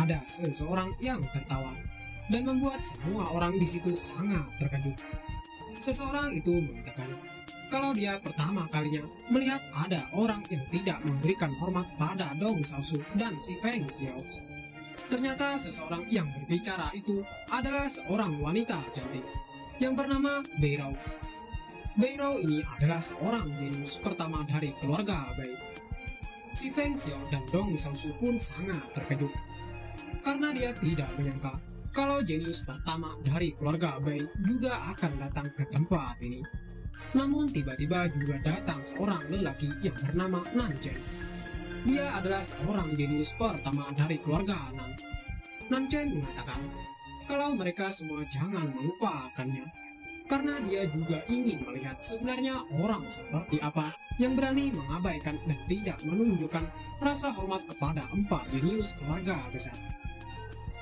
ada seseorang yang tertawa dan membuat semua orang di situ sangat terkejut. Seseorang itu mengatakan kalau dia pertama kalinya melihat ada orang yang tidak memberikan hormat pada Dong Xiaosu dan si Feng Xiao. Ternyata seseorang yang berbicara itu adalah seorang wanita cantik yang bernama Beirao. Beirao ini adalah seorang jenius pertama dari keluarga Bei. Si Feng Xiao dan Dong Xiaosu pun sangat terkejut karena dia tidak menyangka kalau jenius pertama dari keluarga Bei juga akan datang ke tempat ini. Namun tiba-tiba juga datang seorang lelaki yang bernama Nan Chen. Dia adalah seorang jenius pertama dari keluarga Nan. Nan Chen mengatakan kalau mereka semua jangan melupakannya karena dia juga ingin melihat sebenarnya orang seperti apa yang berani mengabaikan dan tidak menunjukkan rasa hormat kepada 4 jenius keluarga besar.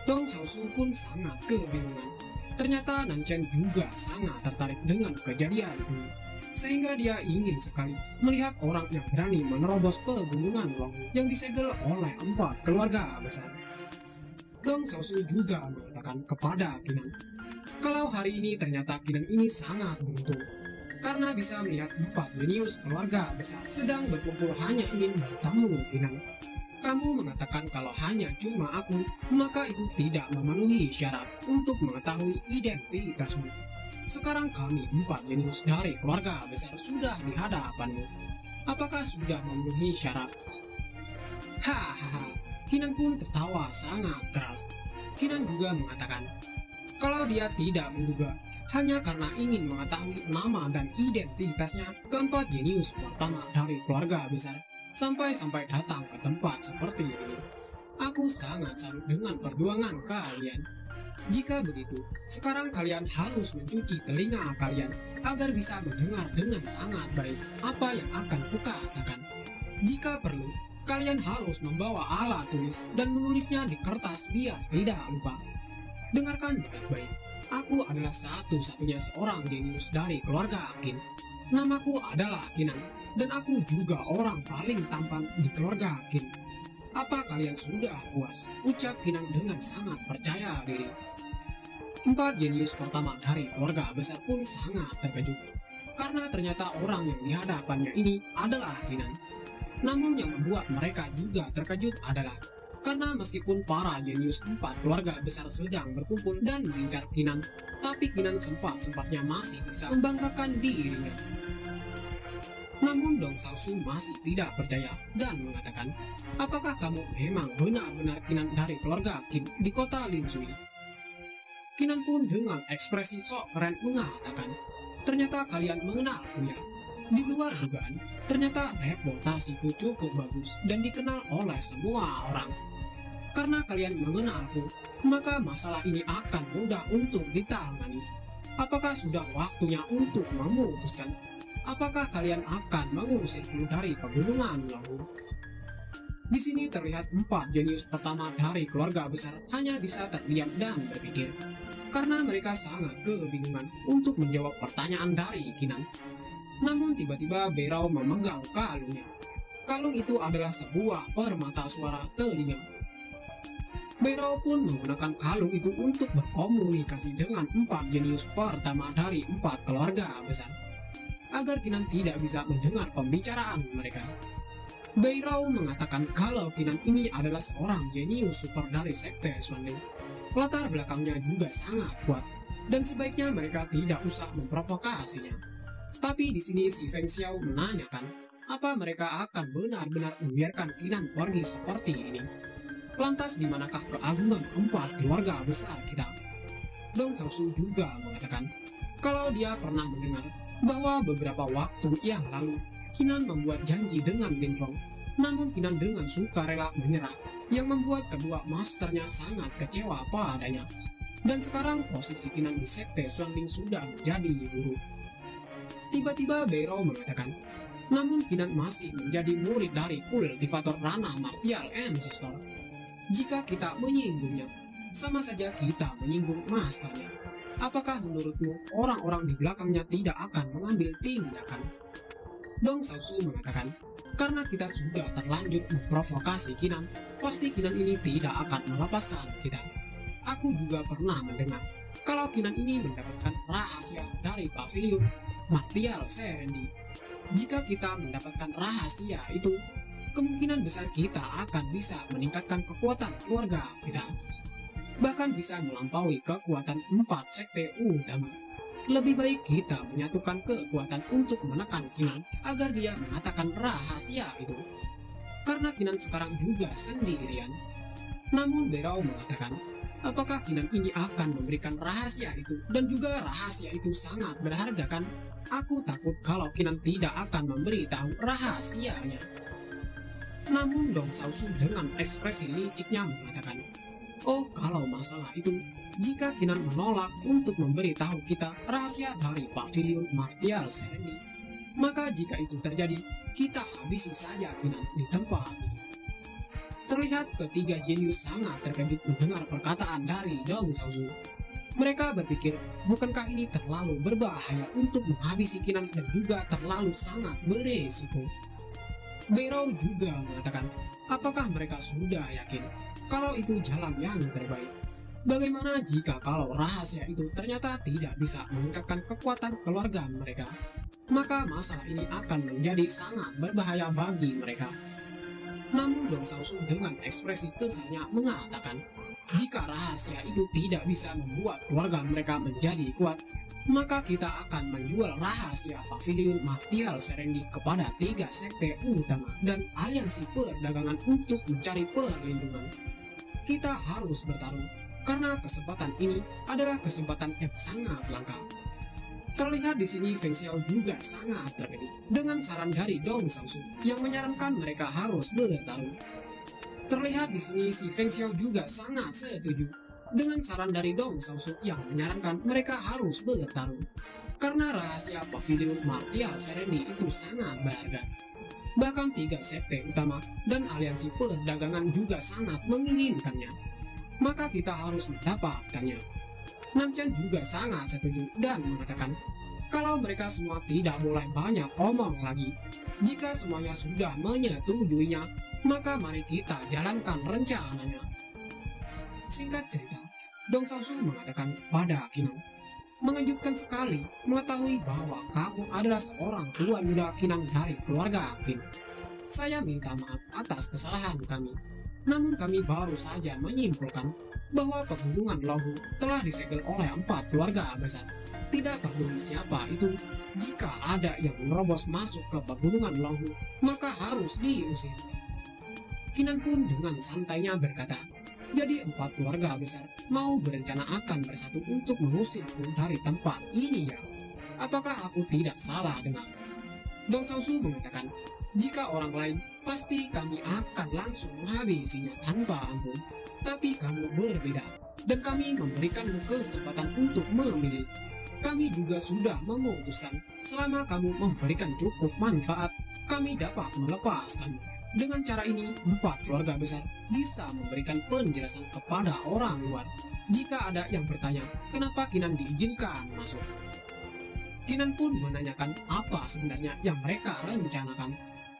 Dong Xiaosu pun sangat kebingungan. Ternyata Nan Chen juga sangat tertarik dengan kejadian ini, sehingga dia ingin sekali melihat orang yang berani menerobos pegunungan Wangwu yang disegel oleh 4 keluarga besar. Dong Xiaosu juga mengatakan kepada Qinan kalau hari ini ternyata Qinan ini sangat beruntung karena bisa melihat 4 jenius keluarga besar sedang berkumpul hanya ingin bertemu Qinan. Kamu mengatakan kalau hanya cuma aku, maka itu tidak memenuhi syarat untuk mengetahui identitasmu. Sekarang kami 4 jenius dari keluarga besar sudah di hadapanmu. Apakah sudah memenuhi syarat? Hahaha, Qinan pun tertawa sangat keras. Qinan juga mengatakan kalau dia tidak menduga hanya karena ingin mengetahui nama dan identitasnya keempat jenius pertama dari keluarga besar sampai datang ke tempat seperti ini. Aku sangat salut dengan perjuangan kalian. Jika begitu, sekarang kalian harus mencuci telinga kalian agar bisa mendengar dengan sangat baik apa yang akan kukatakan. Jika perlu, kalian harus membawa alat tulis dan menulisnya di kertas biar tidak lupa. Dengarkan baik-baik, aku adalah satu-satunya seorang jenius dari keluarga Qin. Namaku adalah Qinan, dan aku juga orang paling tampan di keluarga Qin. Apa kalian sudah puas? Ucap Qinan dengan sangat percaya diri. 4 jenius pertama dari keluarga besar pun sangat terkejut, karena ternyata orang yang di hadapannya ini adalah Qinan. Namun yang membuat mereka juga terkejut adalah karena meskipun para jenius 4 keluarga besar sedang berkumpul dan mengincar Qinan, tapi Qinan sempat-sempatnya masih bisa membanggakan dirinya. Namun Dong Xiaosu masih tidak percaya dan mengatakan, apakah kamu memang benar-benar Qinan dari keluarga Qin di kota Linshui? Qinan pun dengan ekspresi sok keren mengatakan, ternyata kalian mengenalku ya. Di luar dugaan, ternyata reputasiku cukup bagus dan dikenal oleh semua orang. Karena kalian mengenalku, maka masalah ini akan mudah untuk ditangani. Apakah sudah waktunya untuk memutuskan? Apakah kalian akan mengusirku dari pegunungan Wangwu? Di sini terlihat 4 jenius pertama dari keluarga besar hanya bisa terdiam dan berpikir, karena mereka sangat kebingungan untuk menjawab pertanyaan dari Qinan. Namun tiba-tiba Beirao memegang kalungnya. Kalung itu adalah sebuah permata suara telinga. Beirao pun menggunakan kalung itu untuk berkomunikasi dengan 4 jenius pertama dari 4 keluarga besar, agar Qinan tidak bisa mendengar pembicaraan mereka. Beirao mengatakan kalau Qinan ini adalah seorang jenius super dari sekte Xuanling. Latar belakangnya juga sangat kuat, dan sebaiknya mereka tidak usah memprovokasinya. Tapi di sini si Feng Xiao menanyakan, apa mereka akan benar-benar membiarkan Qinan pergi seperti ini? Lantas di manakah keagungan 4 keluarga besar kita? Dong Xiaosu juga mengatakan kalau dia pernah mendengar bahwa beberapa waktu yang lalu Qinan membuat janji dengan Lin Feng, namun Qinan dengan sukarela menyerah, yang membuat kedua masternya sangat kecewa padanya. Dan sekarang posisi Qinan di sekte Xuanling sudah menjadi buruk. Tiba-tiba Beirao mengatakan, namun Qinan masih menjadi murid dari kultivator ranah martial ancestor. Jika kita menyinggungnya, sama saja kita menyinggung masternya. Apakah menurutmu orang-orang di belakangnya tidak akan mengambil tindakan? Dong Xiaosu mengatakan, karena kita sudah terlanjur memprovokasi Qinan, pasti Qinan ini tidak akan melepaskan kita. Aku juga pernah mendengar kalau Qinan ini mendapatkan rahasia dari pavilion Martial Serendi. Jika kita mendapatkan rahasia itu, kemungkinan besar kita akan bisa meningkatkan kekuatan keluarga kita. Bahkan bisa melampaui kekuatan 4 sekte utama. Lebih baik kita menyatukan kekuatan untuk menekan Qinan agar dia mengatakan rahasia itu. Karena Qinan sekarang juga sendirian. Namun Berao mengatakan, apakah Qinan ini akan memberikan rahasia itu, dan juga rahasia itu sangat berharga kan? Aku takut kalau Qinan tidak akan memberitahu rahasianya. Namun Dong Xiaosu dengan ekspresi liciknya mengatakan, oh, kalau masalah itu, jika Qinan menolak untuk memberitahu kita rahasia dari pavilion Martial Serendi, maka jika itu terjadi, kita habisi saja Qinan di tempat ini. Terlihat ketiga jenius sangat terkejut mendengar perkataan dari Dong Xiaosu. Mereka berpikir, bukankah ini terlalu berbahaya untuk menghabisi Qinan dan juga terlalu sangat beresiko. Berao juga mengatakan, apakah mereka sudah yakin kalau itu jalan yang terbaik? Bagaimana jika kalau rahasia itu ternyata tidak bisa meningkatkan kekuatan keluarga mereka? Maka masalah ini akan menjadi sangat berbahaya bagi mereka. Namun Dong Xiaosu dengan ekspresi kesalnya mengatakan, jika rahasia itu tidak bisa membuat keluarga mereka menjadi kuat, maka kita akan menjual rahasia pavilion Martial Serendi kepada 3 sekte utama dan aliansi perdagangan untuk mencari perlindungan. Kita harus bertarung, karena kesempatan ini adalah kesempatan yang sangat langka. Terlihat di sini Feng Xiao juga sangat terkejut dengan saran dari Dong Xiaosu yang menyarankan mereka harus bertarung. Terlihat di sini si Feng Xiao juga sangat setuju dengan saran dari Dong Xiaosu yang menyarankan mereka harus bertarung. Karena rahasia pavilion Martial Serendi itu sangat berharga. Bahkan 3 sekte utama dan aliansi perdagangan juga sangat menginginkannya. Maka kita harus mendapatkannya. Namchan juga sangat setuju dan mengatakan, kalau mereka semua tidak boleh banyak omong lagi. Jika semuanya sudah menyetujuinya, maka mari kita jalankan rencananya. Singkat cerita, Dong Xiaosu mengatakan kepada Qinan, mengejutkan sekali mengetahui bahwa kamu adalah seorang tua muda Qinan dari keluarga Qin. Saya minta maaf atas kesalahan kami. Namun kami baru saja menyimpulkan bahwa pegunungan Longhu telah disegel oleh 4 keluarga besar. Tidak peduli siapa itu, jika ada yang menerobos masuk ke pegunungan Longhu, maka harus diusir. Qinan pun dengan santainya berkata, jadi 4 keluarga besar mau berencana akan bersatu untuk mengusirku dari tempat ini ya? Apakah aku tidak salah dengar? Dong Xiaosu mengatakan, jika orang lain, pasti kami akan langsung menghabisinya tanpa ampun. Tapi kamu berbeda, dan kami memberikanmu kesempatan untuk memilih. Kami juga sudah memutuskan, selama kamu memberikan cukup manfaat, kami dapat melepaskanmu. Dengan cara ini, 4 keluarga besar bisa memberikan penjelasan kepada orang luar. Jika ada yang bertanya, kenapa Qinan diizinkan masuk? Qinan pun menanyakan apa sebenarnya yang mereka rencanakan.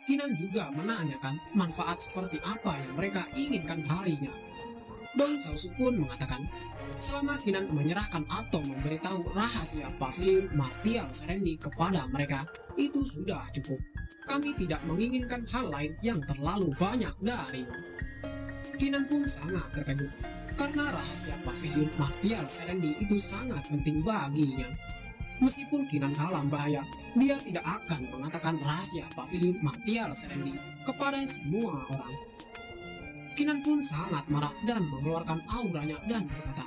Qinan juga menanyakan manfaat seperti apa yang mereka inginkan darinya. Dong Xiaosu pun mengatakan, selama Qinan menyerahkan atau memberitahu rahasia pavilion Martial Serendi kepada mereka, itu sudah cukup. Kami tidak menginginkan hal lain yang terlalu banyak darinya. Qinan pun sangat terkejut, karena rahasia pavilion Martial Serendi itu sangat penting baginya. Meskipun Qinan dalam bahaya, dia tidak akan mengatakan rahasia pavilion Martial Serendi kepada semua orang. Qinan pun sangat marah dan mengeluarkan auranya dan berkata,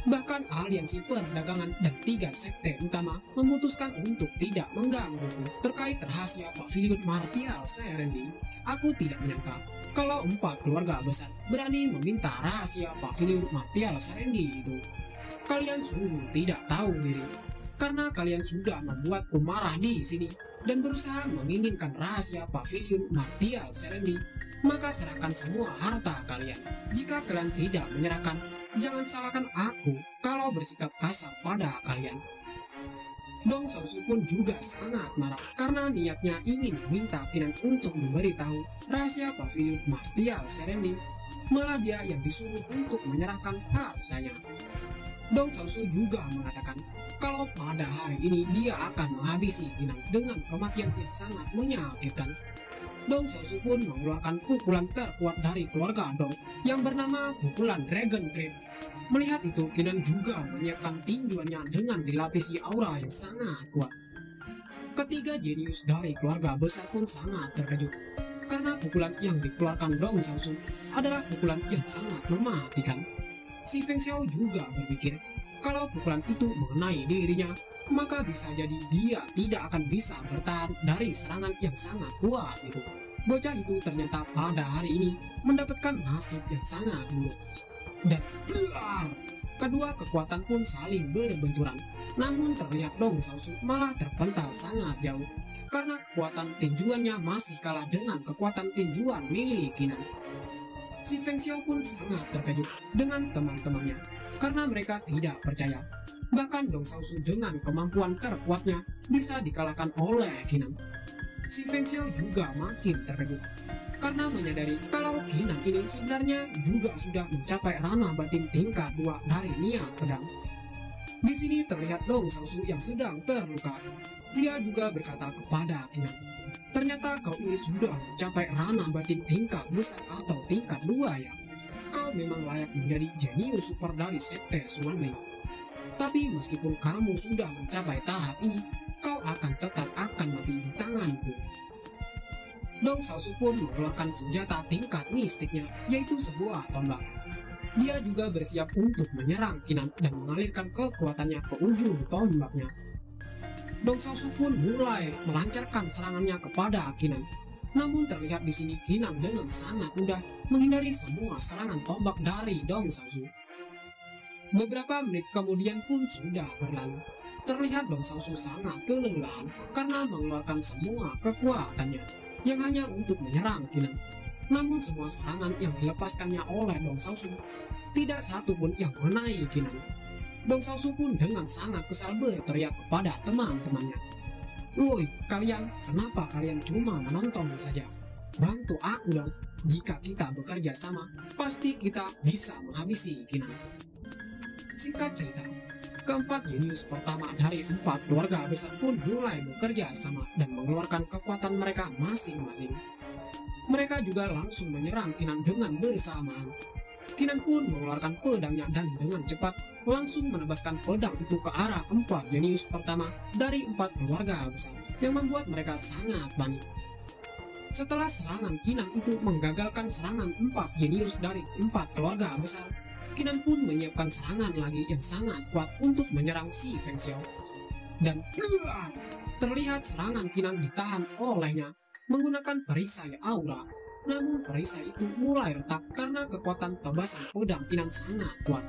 bahkan aliansi perdagangan dan 3 sekte utama memutuskan untuk tidak menggangguku terkait rahasia pavilion Martial Serendi. Aku tidak menyangka kalau 4 keluarga besar berani meminta rahasia pavilion Martial Serendi itu. Kalian sungguh tidak tahu diri. Karena kalian sudah membuatku marah di sini dan berusaha menginginkan rahasia pavilion Martial Serendi, maka serahkan semua harta kalian. Jika kalian tidak menyerahkan, jangan salahkan aku kalau bersikap kasar pada kalian. Dong Xiaosu pun juga sangat marah karena niatnya ingin meminta Kinan untuk memberitahu rahasia pavilion martial Serendi. Malah dia yang disuruh untuk menyerahkan hartanya. Dong Xiaosu juga mengatakan kalau pada hari ini dia akan menghabisi Kinan dengan kematian yang sangat menyakitkan. Dong Xiaosu pun mengeluarkan pukulan terkuat dari keluarga Dong yang bernama pukulan Dragon Grip. Melihat itu, Kinan juga menyiapkan tinjuannya dengan dilapisi aura yang sangat kuat. Ketiga jenius dari keluarga besar pun sangat terkejut karena pukulan yang dikeluarkan Dong Xiaosu adalah pukulan yang sangat mematikan. Si Feng Xiao juga berpikir kalau pukulan itu mengenai dirinya, maka bisa jadi dia tidak akan bisa bertahan dari serangan yang sangat kuat itu. Bocah itu ternyata pada hari ini mendapatkan nasib yang sangat buruk. Dan blar, kedua kekuatan pun saling berbenturan. Namun terlihat Dong Xiaosu malah terpental sangat jauh karena kekuatan tinjuannya masih kalah dengan kekuatan tinjuan milik Kinan. Si Feng Xiao pun sangat terkejut dengan teman-temannya karena mereka tidak percaya bahkan Dong Xiaosu dengan kemampuan terkuatnya bisa dikalahkan oleh Kinan. Si Feng Xiao juga makin terkejut karena menyadari kalau Kinan ini sebenarnya juga sudah mencapai ranah batin tingkat 2 dari niat pedang. Di sini terlihat Dong Xiaosu yang sedang terluka. Dia juga berkata kepada Kinan, ternyata kau ini sudah mencapai ranah batin tingkat besar atau tingkat 2 ya. Kau memang layak menjadi jenius super dari sekte Xuanling. Tapi meskipun kamu sudah mencapai tahap ini, kau akan tetap akan mati di tanganku. Dong Xiaosu pun mengeluarkan senjata tingkat mistiknya, yaitu sebuah tombak. Dia juga bersiap untuk menyerang Kinan dan mengalirkan kekuatannya ke ujung tombaknya. Dong Xiaosu pun mulai melancarkan serangannya kepada Kinan. Namun terlihat di sini Kinan dengan sangat mudah menghindari semua serangan tombak dari Dong Xiaosu. Beberapa menit kemudian pun sudah berlalu. Terlihat Dong Xiaosu sangat kelelahan karena mengeluarkan semua kekuatannya yang hanya untuk menyerang Kinan. Namun semua serangan yang dilepaskannya oleh Dong Xiaosu tidak satu pun yang mengenai Kinan. Dong Xiaosu pun dengan sangat kesal berteriak kepada teman-temannya, "Woi kalian, kenapa kalian cuma menonton saja? Bantu aku dong, jika kita bekerja sama, pasti kita bisa menghabisi Kinan." Singkat cerita, keempat jenius pertama dari 4 keluarga besar pun mulai bekerja sama dan mengeluarkan kekuatan mereka masing-masing. Mereka juga langsung menyerang Kinan dengan bersamaan. Kinan pun mengeluarkan pedangnya dan dengan cepat langsung menebaskan pedang itu ke arah 4 jenius pertama dari 4 keluarga besar yang membuat mereka sangat panik. Setelah serangan Kinan itu menggagalkan serangan 4 jenius dari 4 keluarga besar, Kinan pun menyiapkan serangan lagi yang sangat kuat untuk menyerang si Feng Xiao. Dan blar, terlihat serangan Kinan ditahan olehnya menggunakan perisai aura. Namun perisai itu mulai retak karena kekuatan tebasan pedang Kinan sangat kuat.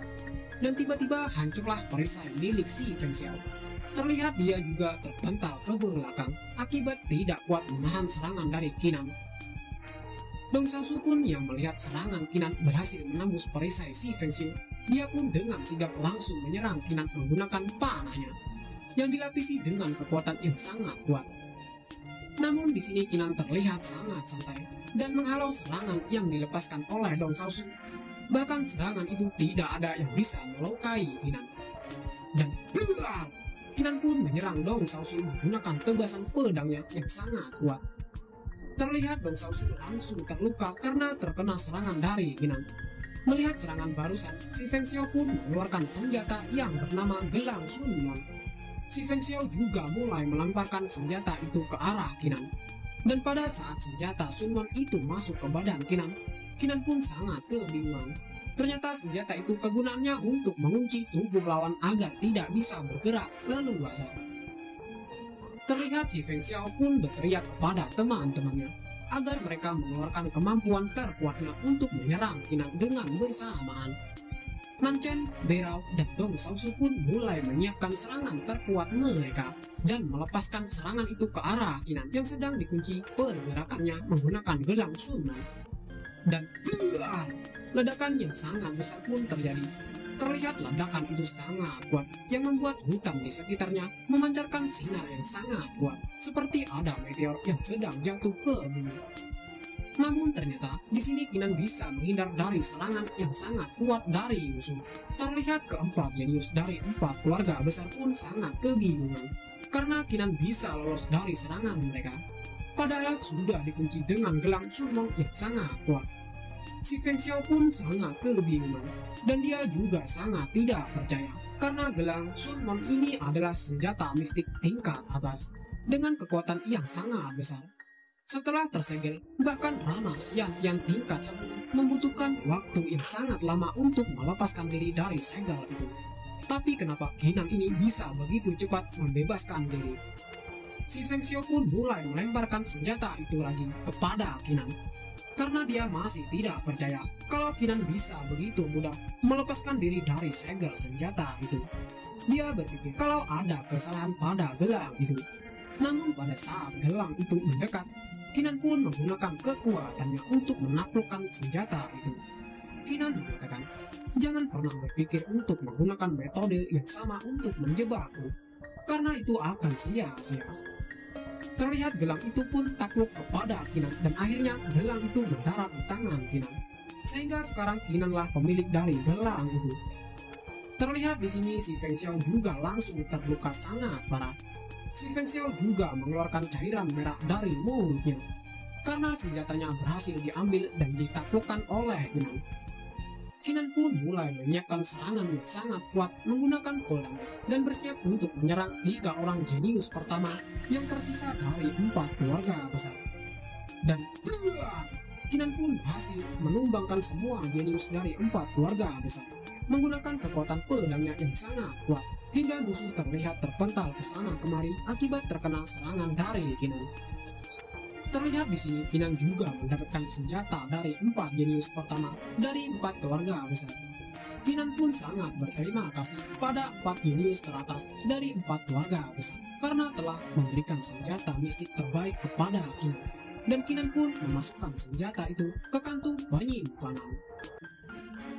Dan tiba-tiba hancurlah perisai milik si Feng Xiao. Terlihat dia juga terpental ke belakang akibat tidak kuat menahan serangan dari Kinan. Dong Xiaosu pun yang melihat serangan Kinan berhasil menembus perisai si Feng Xiao, dia pun dengan sigap langsung menyerang Kinan menggunakan panahnya yang dilapisi dengan kekuatan yang sangat kuat. Namun di sini Kinan terlihat sangat santai dan menghalau serangan yang dilepaskan oleh Dong Xiaosu. Bahkan serangan itu tidak ada yang bisa melukai Kinan. Dan blar, Kinan pun menyerang Dong Xiaosu menggunakan tebasan pedangnya yang sangat kuat. Terlihat Dong Xiaosu langsung terluka karena terkena serangan dari Kinan. Melihat serangan barusan, si Feng Xiao pun mengeluarkan senjata yang bernama Gelang Sunmon. Si Feng Xiao juga mulai melemparkan senjata itu ke arah Kinan. Dan pada saat senjata Sunmon itu masuk ke badan Kinan, Kinan pun sangat kebingungan. Ternyata senjata itu kegunaannya untuk mengunci tubuh lawan agar tidak bisa bergerak leluasa. Terlihat si Feng Xiao pun berteriak kepada teman-temannya agar mereka mengeluarkan kemampuan terkuatnya untuk menyerang Kinan dengan bersamaan. Nan Chen, Berao, dan Dong Xiaosu pun mulai menyiapkan serangan terkuat mereka dan melepaskan serangan itu ke arah Kinan yang sedang dikunci pergerakannya menggunakan gelang Sunmon. Dan blar, ledakan yang sangat besar pun terjadi. Terlihat ledakan itu sangat kuat yang membuat hutan di sekitarnya memancarkan sinar yang sangat kuat, seperti ada meteor yang sedang jatuh ke bumi. Namun ternyata di sini Kinan bisa menghindar dari serangan yang sangat kuat dari musuh. Terlihat keempat jenius dari 4 keluarga besar pun sangat kebingungan karena Kinan bisa lolos dari serangan mereka. Padahal sudah dikunci dengan gelang Sunmon yang sangat kuat. Si Feng Xiao pun sangat kebingungan dan dia juga sangat tidak percaya karena gelang Sunmon ini adalah senjata mistik tingkat atas dengan kekuatan yang sangat besar. Setelah tersegel, bahkan Rana Xiantian tingkat 10 membutuhkan waktu yang sangat lama untuk melepaskan diri dari segel itu. Tapi kenapa Kinan ini bisa begitu cepat membebaskan diri? Si Feng Xiao pun mulai melemparkan senjata itu lagi kepada Kinan karena dia masih tidak percaya kalau Kinan bisa begitu mudah melepaskan diri dari segel senjata itu. Dia berpikir kalau ada kesalahan pada gelang itu. Namun pada saat gelang itu mendekat, Kinan pun menggunakan kekuatannya untuk menaklukkan senjata itu. Kinan mengatakan, jangan pernah berpikir untuk menggunakan metode yang sama untuk menjebakku, karena itu akan sia-sia. Terlihat gelang itu pun takluk kepada Kinan dan akhirnya gelang itu mendarat di tangan Kinan. Sehingga sekarang Kinanlah pemilik dari gelang itu. Terlihat di sini si Feng Xiao juga langsung terluka sangat parah. Si Feng Xiao juga mengeluarkan cairan merah dari mulutnya karena senjatanya berhasil diambil dan ditaklukkan oleh Kinan. Kinan pun mulai menyiapkan serangan yang sangat kuat menggunakan pedangnya dan bersiap untuk menyerang 3 orang jenius pertama yang tersisa dari 4 keluarga besar. Dan Kinan pun berhasil menumbangkan semua jenius dari 4 keluarga besar menggunakan kekuatan pedangnya yang sangat kuat hingga musuh terlihat terpental ke sana kemari akibat terkena serangan dari Kinan. Terlihat di sini Kinan juga mendapatkan senjata dari 4 jenius pertama dari 4 keluarga besar. Kinan pun sangat berterima kasih pada 4 jenius teratas dari 4 keluarga besar karena telah memberikan senjata mistik terbaik kepada Kinan. Dan Kinan pun memasukkan senjata itu ke kantung penyimpanan.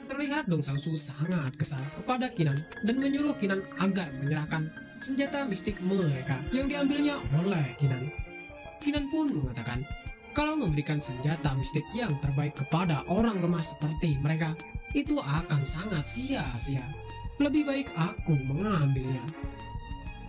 Terlihat Dong Xiaoshu sangat kesal kepada Kinan dan menyuruh Kinan agar menyerahkan senjata mistik mereka yang diambilnya oleh Kinan. Kinan pun mengatakan kalau memberikan senjata mistik yang terbaik kepada orang lemah seperti mereka itu akan sangat sia-sia. Lebih baik aku mengambilnya.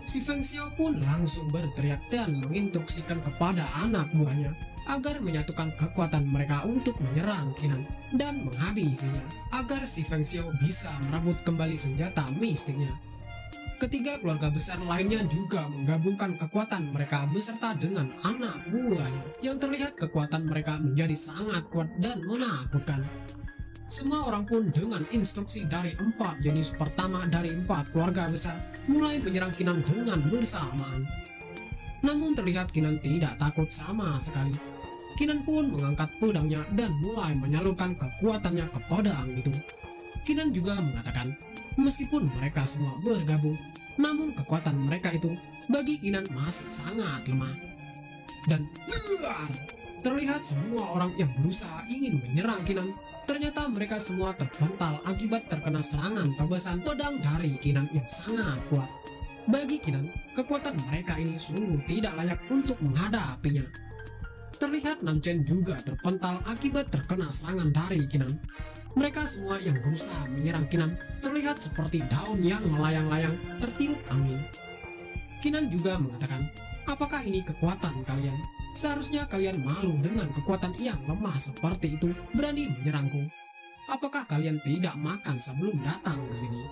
Si Feng Xiao pun langsung berteriak dan menginstruksikan kepada anak buahnya agar menyatukan kekuatan mereka untuk menyerang Kinan dan menghabisinya agar si Feng Xiao bisa merebut kembali senjata mistiknya. Ketiga keluarga besar lainnya juga menggabungkan kekuatan mereka beserta dengan anak buahnya yang terlihat kekuatan mereka menjadi sangat kuat dan menakutkan. Semua orang pun dengan instruksi dari 4 jenis pertama dari 4 keluarga besar mulai menyerang Kinan dengan bersamaan. Namun terlihat Kinan tidak takut sama sekali. Kinan pun mengangkat pedangnya dan mulai menyalurkan kekuatannya ke pedang itu. Kinan juga mengatakan, meskipun mereka semua bergabung, namun kekuatan mereka itu bagi Kinan masih sangat lemah. Dan terlihat semua orang yang berusaha ingin menyerang Kinan, ternyata mereka semua terpental akibat terkena serangan tebasan pedang dari Kinan yang sangat kuat. Bagi Kinan, kekuatan mereka ini sungguh tidak layak untuk menghadapinya. Terlihat Nan Chen juga terpental akibat terkena serangan dari Kinan. Mereka semua yang berusaha menyerang Kinan terlihat seperti daun yang melayang-layang tertiup angin. Kinan juga mengatakan, apakah ini kekuatan kalian? Seharusnya kalian malu dengan kekuatan yang lemah seperti itu berani menyerangku. Apakah kalian tidak makan sebelum datang ke sini?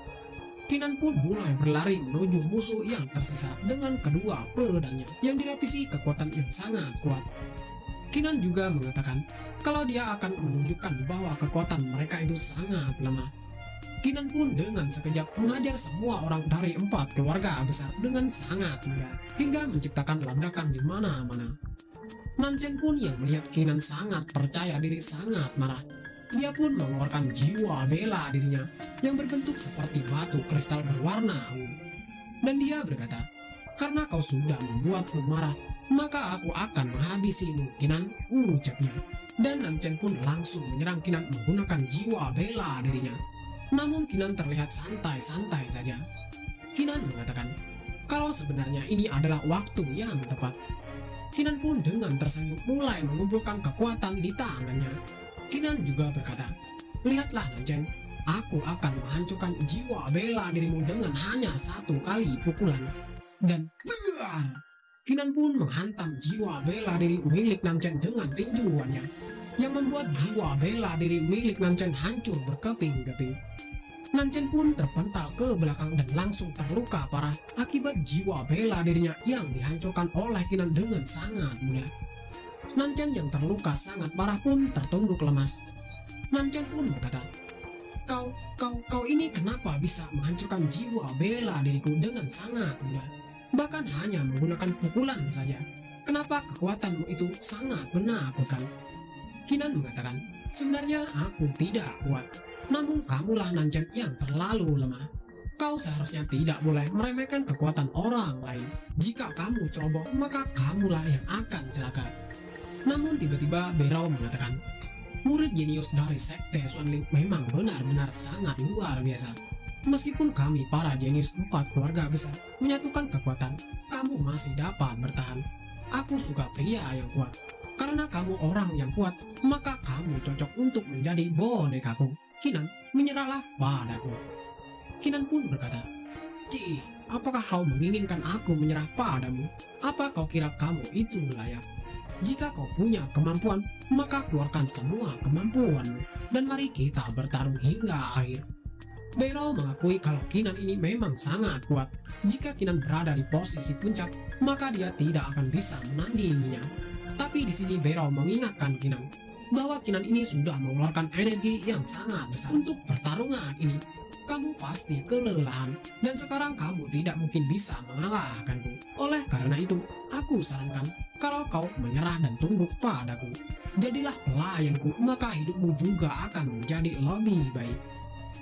Kinan pun mulai berlari menuju musuh yang tersisa dengan kedua pedangnya yang dilapisi kekuatan yang sangat kuat. Kinan juga mengatakan kalau dia akan menunjukkan bahwa kekuatan mereka itu sangat lemah. Kinan pun dengan sekejap menghajar semua orang dari 4 keluarga besar dengan sangat mudah hingga menciptakan ledakan di mana-mana. Nan Chen pun yang melihat Kinan sangat percaya diri sangat marah. Dia pun mengeluarkan jiwa bela dirinya yang berbentuk seperti batu kristal berwarna ungu. Dan dia berkata, karena kau sudah membuatku marah, maka aku akan menghabisimu, Kinan, ucapnya. Dan Nan Chen pun langsung menyerang Kinan menggunakan jiwa bela dirinya. Namun Kinan terlihat santai-santai saja. Kinan mengatakan kalau sebenarnya ini adalah waktu yang tepat. Kinan pun dengan tersenyum mulai mengumpulkan kekuatan di tangannya. Kinan juga berkata, "Lihatlah Nanchen, aku akan menghancurkan jiwa bela dirimu dengan hanya satu kali pukulan." Dan buar! Kinan pun menghantam jiwa bela diri milik Nanchen dengan tinjuannya, yang membuat jiwa bela diri milik Nanchen hancur berkeping-keping. Nanchen pun terpental ke belakang dan langsung terluka parah akibat jiwa bela dirinya yang dihancurkan oleh Kinan dengan sangat mudah. Nanchen yang terluka sangat parah pun tertunduk lemas. Nanchen pun berkata, Kau ini kenapa bisa menghancurkan jiwa bela diriku dengan sangat mudah? Bahkan hanya menggunakan pukulan saja. Kenapa kekuatanmu itu sangat menakutkan?" Kinan mengatakan, "Sebenarnya aku tidak kuat. Namun kamulah Nanchen yang terlalu lemah. Kau seharusnya tidak boleh meremehkan kekuatan orang lain. Jika kamu ceroboh, maka kamulah yang akan celaka." Namun tiba-tiba Beirao mengatakan, "Murid jenius dari sekte Xuanling memang benar-benar sangat luar biasa. Meskipun kami para jenius 4 keluarga besar menyatukan kekuatan, kamu masih dapat bertahan. Aku suka pria yang kuat. Karena kamu orang yang kuat, maka kamu cocok untuk menjadi bonekaku. Kinan, menyerahlah padaku." Kinan pun berkata, "Cih, apakah kau menginginkan aku menyerah padamu? Apa kau kira kamu itu layak? Jika kau punya kemampuan, maka keluarkan semua kemampuanmu, dan mari kita bertarung hingga akhir." Beirao mengakui kalau Kinan ini memang sangat kuat. Jika Kinan berada di posisi puncak, maka dia tidak akan bisa menandinginya. Tapi di sini Beirao mengingatkan Kinan bahwa Kinan ini sudah mengeluarkan energi yang sangat besar untuk pertarungan ini. Kamu pasti kelelahan, dan sekarang kamu tidak mungkin bisa mengalahkanku. Oleh karena itu, aku sarankan kalau kau menyerah dan tunduk padaku. Jadilah pelayanku, maka hidupmu juga akan menjadi lebih baik.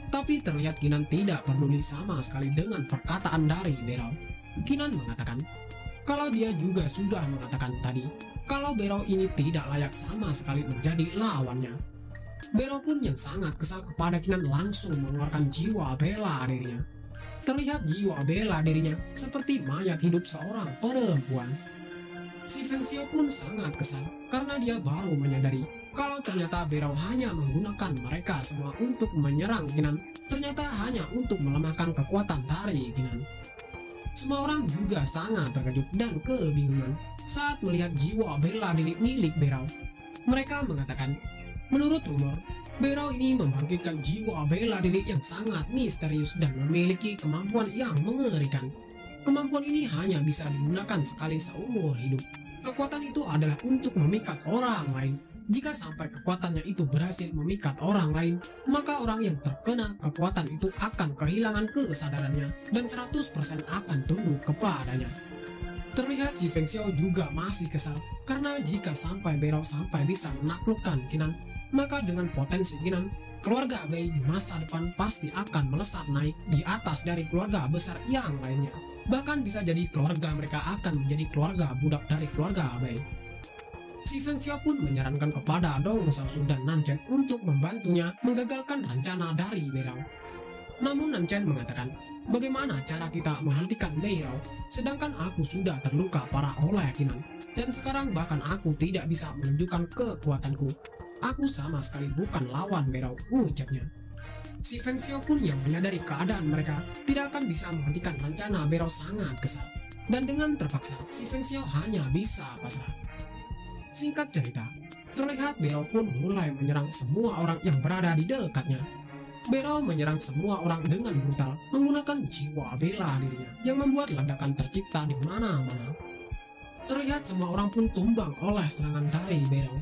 Tapi terlihat Kinan tidak peduli sama sekali dengan perkataan dari Beirao. Kinan mengatakan kalau dia juga sudah mengatakan tadi kalau Beirao ini tidak layak sama sekali menjadi lawannya. Beirao pun yang sangat kesal kepada Kinan langsung mengeluarkan jiwa bela dirinya. Terlihat jiwa bela dirinya seperti mayat hidup seorang perempuan. Si Feng Xiao pun sangat kesal karena dia baru menyadari kalau ternyata Beirao hanya menggunakan mereka semua untuk menyerang Kinan, ternyata hanya untuk melemahkan kekuatan dari Kinan. Semua orang juga sangat terkejut dan kebingungan saat melihat jiwa bela diri milik Beirao. Mereka mengatakan, menurut rumor, Beirao ini membangkitkan jiwa bela diri yang sangat misterius dan memiliki kemampuan yang mengerikan. Kemampuan ini hanya bisa digunakan sekali seumur hidup. Kekuatan itu adalah untuk memikat orang lain. Jika sampai kekuatannya itu berhasil memikat orang lain, maka orang yang terkena kekuatan itu akan kehilangan kesadarannya dan 100% akan tunduk kepadanya. Terlihat si Feng Xiao juga masih kesal karena jika sampai Beirao sampai bisa menaklukkan Kinan, maka dengan potensi Kinan, keluarga Bei di masa depan pasti akan melesat naik di atas dari keluarga besar yang lainnya. Bahkan bisa jadi keluarga mereka akan menjadi keluarga budak dari keluarga Bei. Si Feng Xiao pun menyarankan kepada Dong Xiaosu dan Nanchen untuk membantunya menggagalkan rencana dari Beirao. Namun Nanchen mengatakan, bagaimana cara kita menghentikan Beirao, sedangkan aku sudah terluka parah oleh Kinan, dan sekarang bahkan aku tidak bisa menunjukkan kekuatanku. Aku sama sekali bukan lawan Beirao, ucapnya. Si Feng Xiao pun yang menyadari keadaan mereka tidak akan bisa menghentikan rencana Beirao sangat kesal, dan dengan terpaksa si Feng Xiao hanya bisa pasrah. Singkat cerita, terlihat Beirao pun mulai menyerang semua orang yang berada di dekatnya. Beirao menyerang semua orang dengan brutal menggunakan jiwa bela dirinya yang membuat ledakan tercipta di mana-mana. Terlihat semua orang pun tumbang oleh serangan dari Beirao,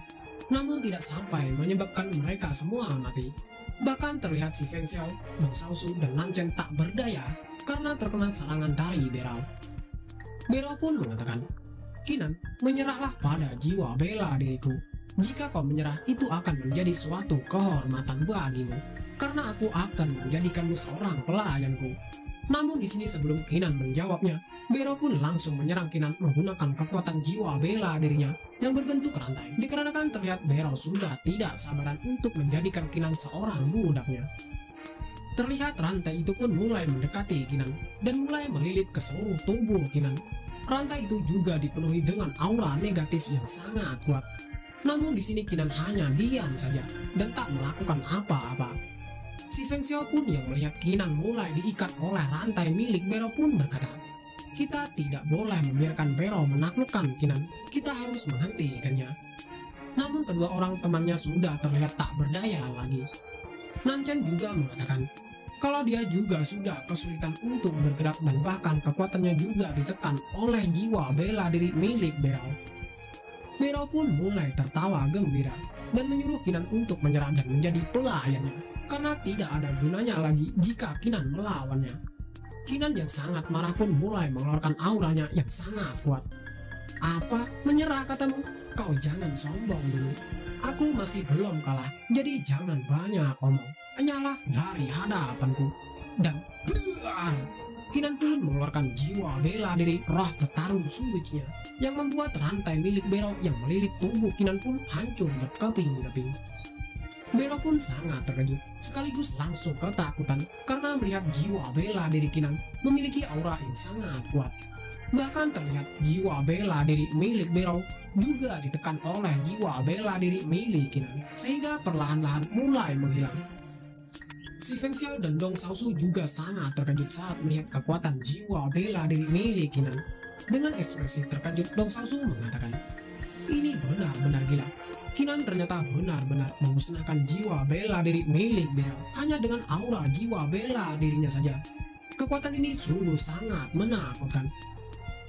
namun tidak sampai menyebabkan mereka semua mati. Bahkan terlihat si Feng Xiao, Dong Xiaosu, dan Nanchen tak berdaya karena terkena serangan dari Beirao. Beirao pun mengatakan, Kinan, menyerahlah pada jiwa bela diriku. Jika kau menyerah, itu akan menjadi suatu kehormatan bagimu, karena aku akan menjadikanmu seorang pelayanku. Namun di sini sebelum Kinan menjawabnya, Beirao pun langsung menyerang Kinan menggunakan kekuatan jiwa bela dirinya yang berbentuk rantai. Dikarenakan terlihat Beirao sudah tidak sabaran untuk menjadikan Kinan seorang budaknya. Terlihat rantai itu pun mulai mendekati Kinan dan mulai melilit ke seluruh tubuh Kinan. Rantai itu juga dipenuhi dengan aura negatif yang sangat kuat. Namun di sini Kinan hanya diam saja dan tak melakukan apa-apa. Si Feng Xiao pun yang melihat Kinan mulai diikat oleh rantai milik Bero pun berkata, "Kita tidak boleh membiarkan Bero menaklukkan Kinan. Kita harus menghentikannya." Namun kedua orang temannya sudah terlihat tak berdaya lagi. Nanchen juga mengatakan kalau dia juga sudah kesulitan untuk bergerak dan bahkan kekuatannya juga ditekan oleh jiwa bela diri milik Bero. Bero pun mulai tertawa gembira dan menyuruh Kinan untuk menyerah dan menjadi pelayannya karena tidak ada gunanya lagi jika Kinan melawannya. Kinan yang sangat marah pun mulai mengeluarkan auranya yang sangat kuat. "Apa? Menyerah katamu? Kau jangan sombong dulu. Aku masih belum kalah, jadi jangan banyak omong. Nyala dari hadapanku." Dan bluar, Kinan pun mengeluarkan jiwa bela diri roh petarung sucinya yang membuat rantai milik Bero yang melilit tubuh Kinan pun hancur berkeping-keping. Bero pun sangat terkejut sekaligus langsung ketakutan karena melihat jiwa bela diri Kinan memiliki aura yang sangat kuat. Bahkan terlihat jiwa bela diri milik Bero juga ditekan oleh jiwa bela diri milik Kinan sehingga perlahan-lahan mulai menghilang. Si Feng Xiao dan Dong Xiaosu juga sangat terkejut saat melihat kekuatan jiwa bela diri milik Kinan. Dengan ekspresi terkejut, Dong Xiaosu mengatakan, "Ini benar-benar gila. Kinan ternyata benar-benar memusnahkan jiwa bela diri milik Bero hanya dengan aura jiwa bela dirinya saja. Kekuatan ini sungguh sangat menakutkan."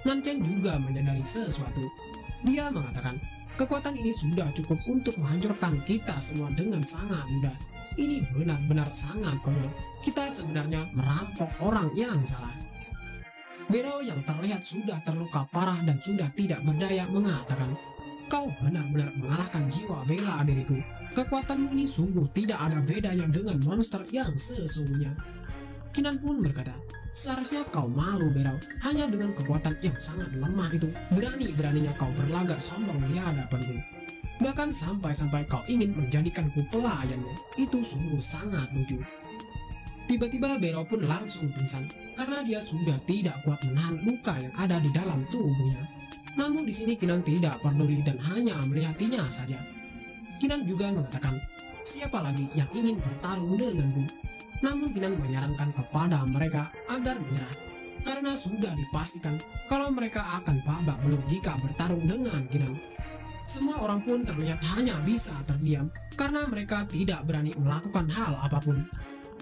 Nanchen juga menyadari sesuatu. Dia mengatakan, kekuatan ini sudah cukup untuk menghancurkan kita semua dengan sangat mudah. Ini benar-benar sangat konyol. Kita sebenarnya merampok orang yang salah. Bero yang terlihat sudah terluka parah dan sudah tidak berdaya mengatakan, "Kau benar-benar mengalahkan jiwa bela diriku. Kekuatanmu ini sungguh tidak ada bedanya dengan monster yang sesungguhnya." Kinan pun berkata, "Seharusnya kau malu Bero, hanya dengan kekuatan yang sangat lemah itu berani-beraninya kau berlagak sombong di hadapanku. Bahkan sampai-sampai kau ingin menjadikanku pelayanmu. Itu sungguh sangat lucu." Tiba-tiba Bero pun langsung pingsan karena dia sudah tidak kuat menahan luka yang ada di dalam tubuhnya. Namun di sini Kinan tidak peduli dan hanya melihatinya saja. Kinan juga mengatakan, "Siapa lagi yang ingin bertarung denganku?" Namun Kinan menyarankan kepada mereka agar menyerah karena sudah dipastikan kalau mereka akan babak belur jika bertarung dengan Kinan. Semua orang pun terlihat hanya bisa terdiam karena mereka tidak berani melakukan hal apapun.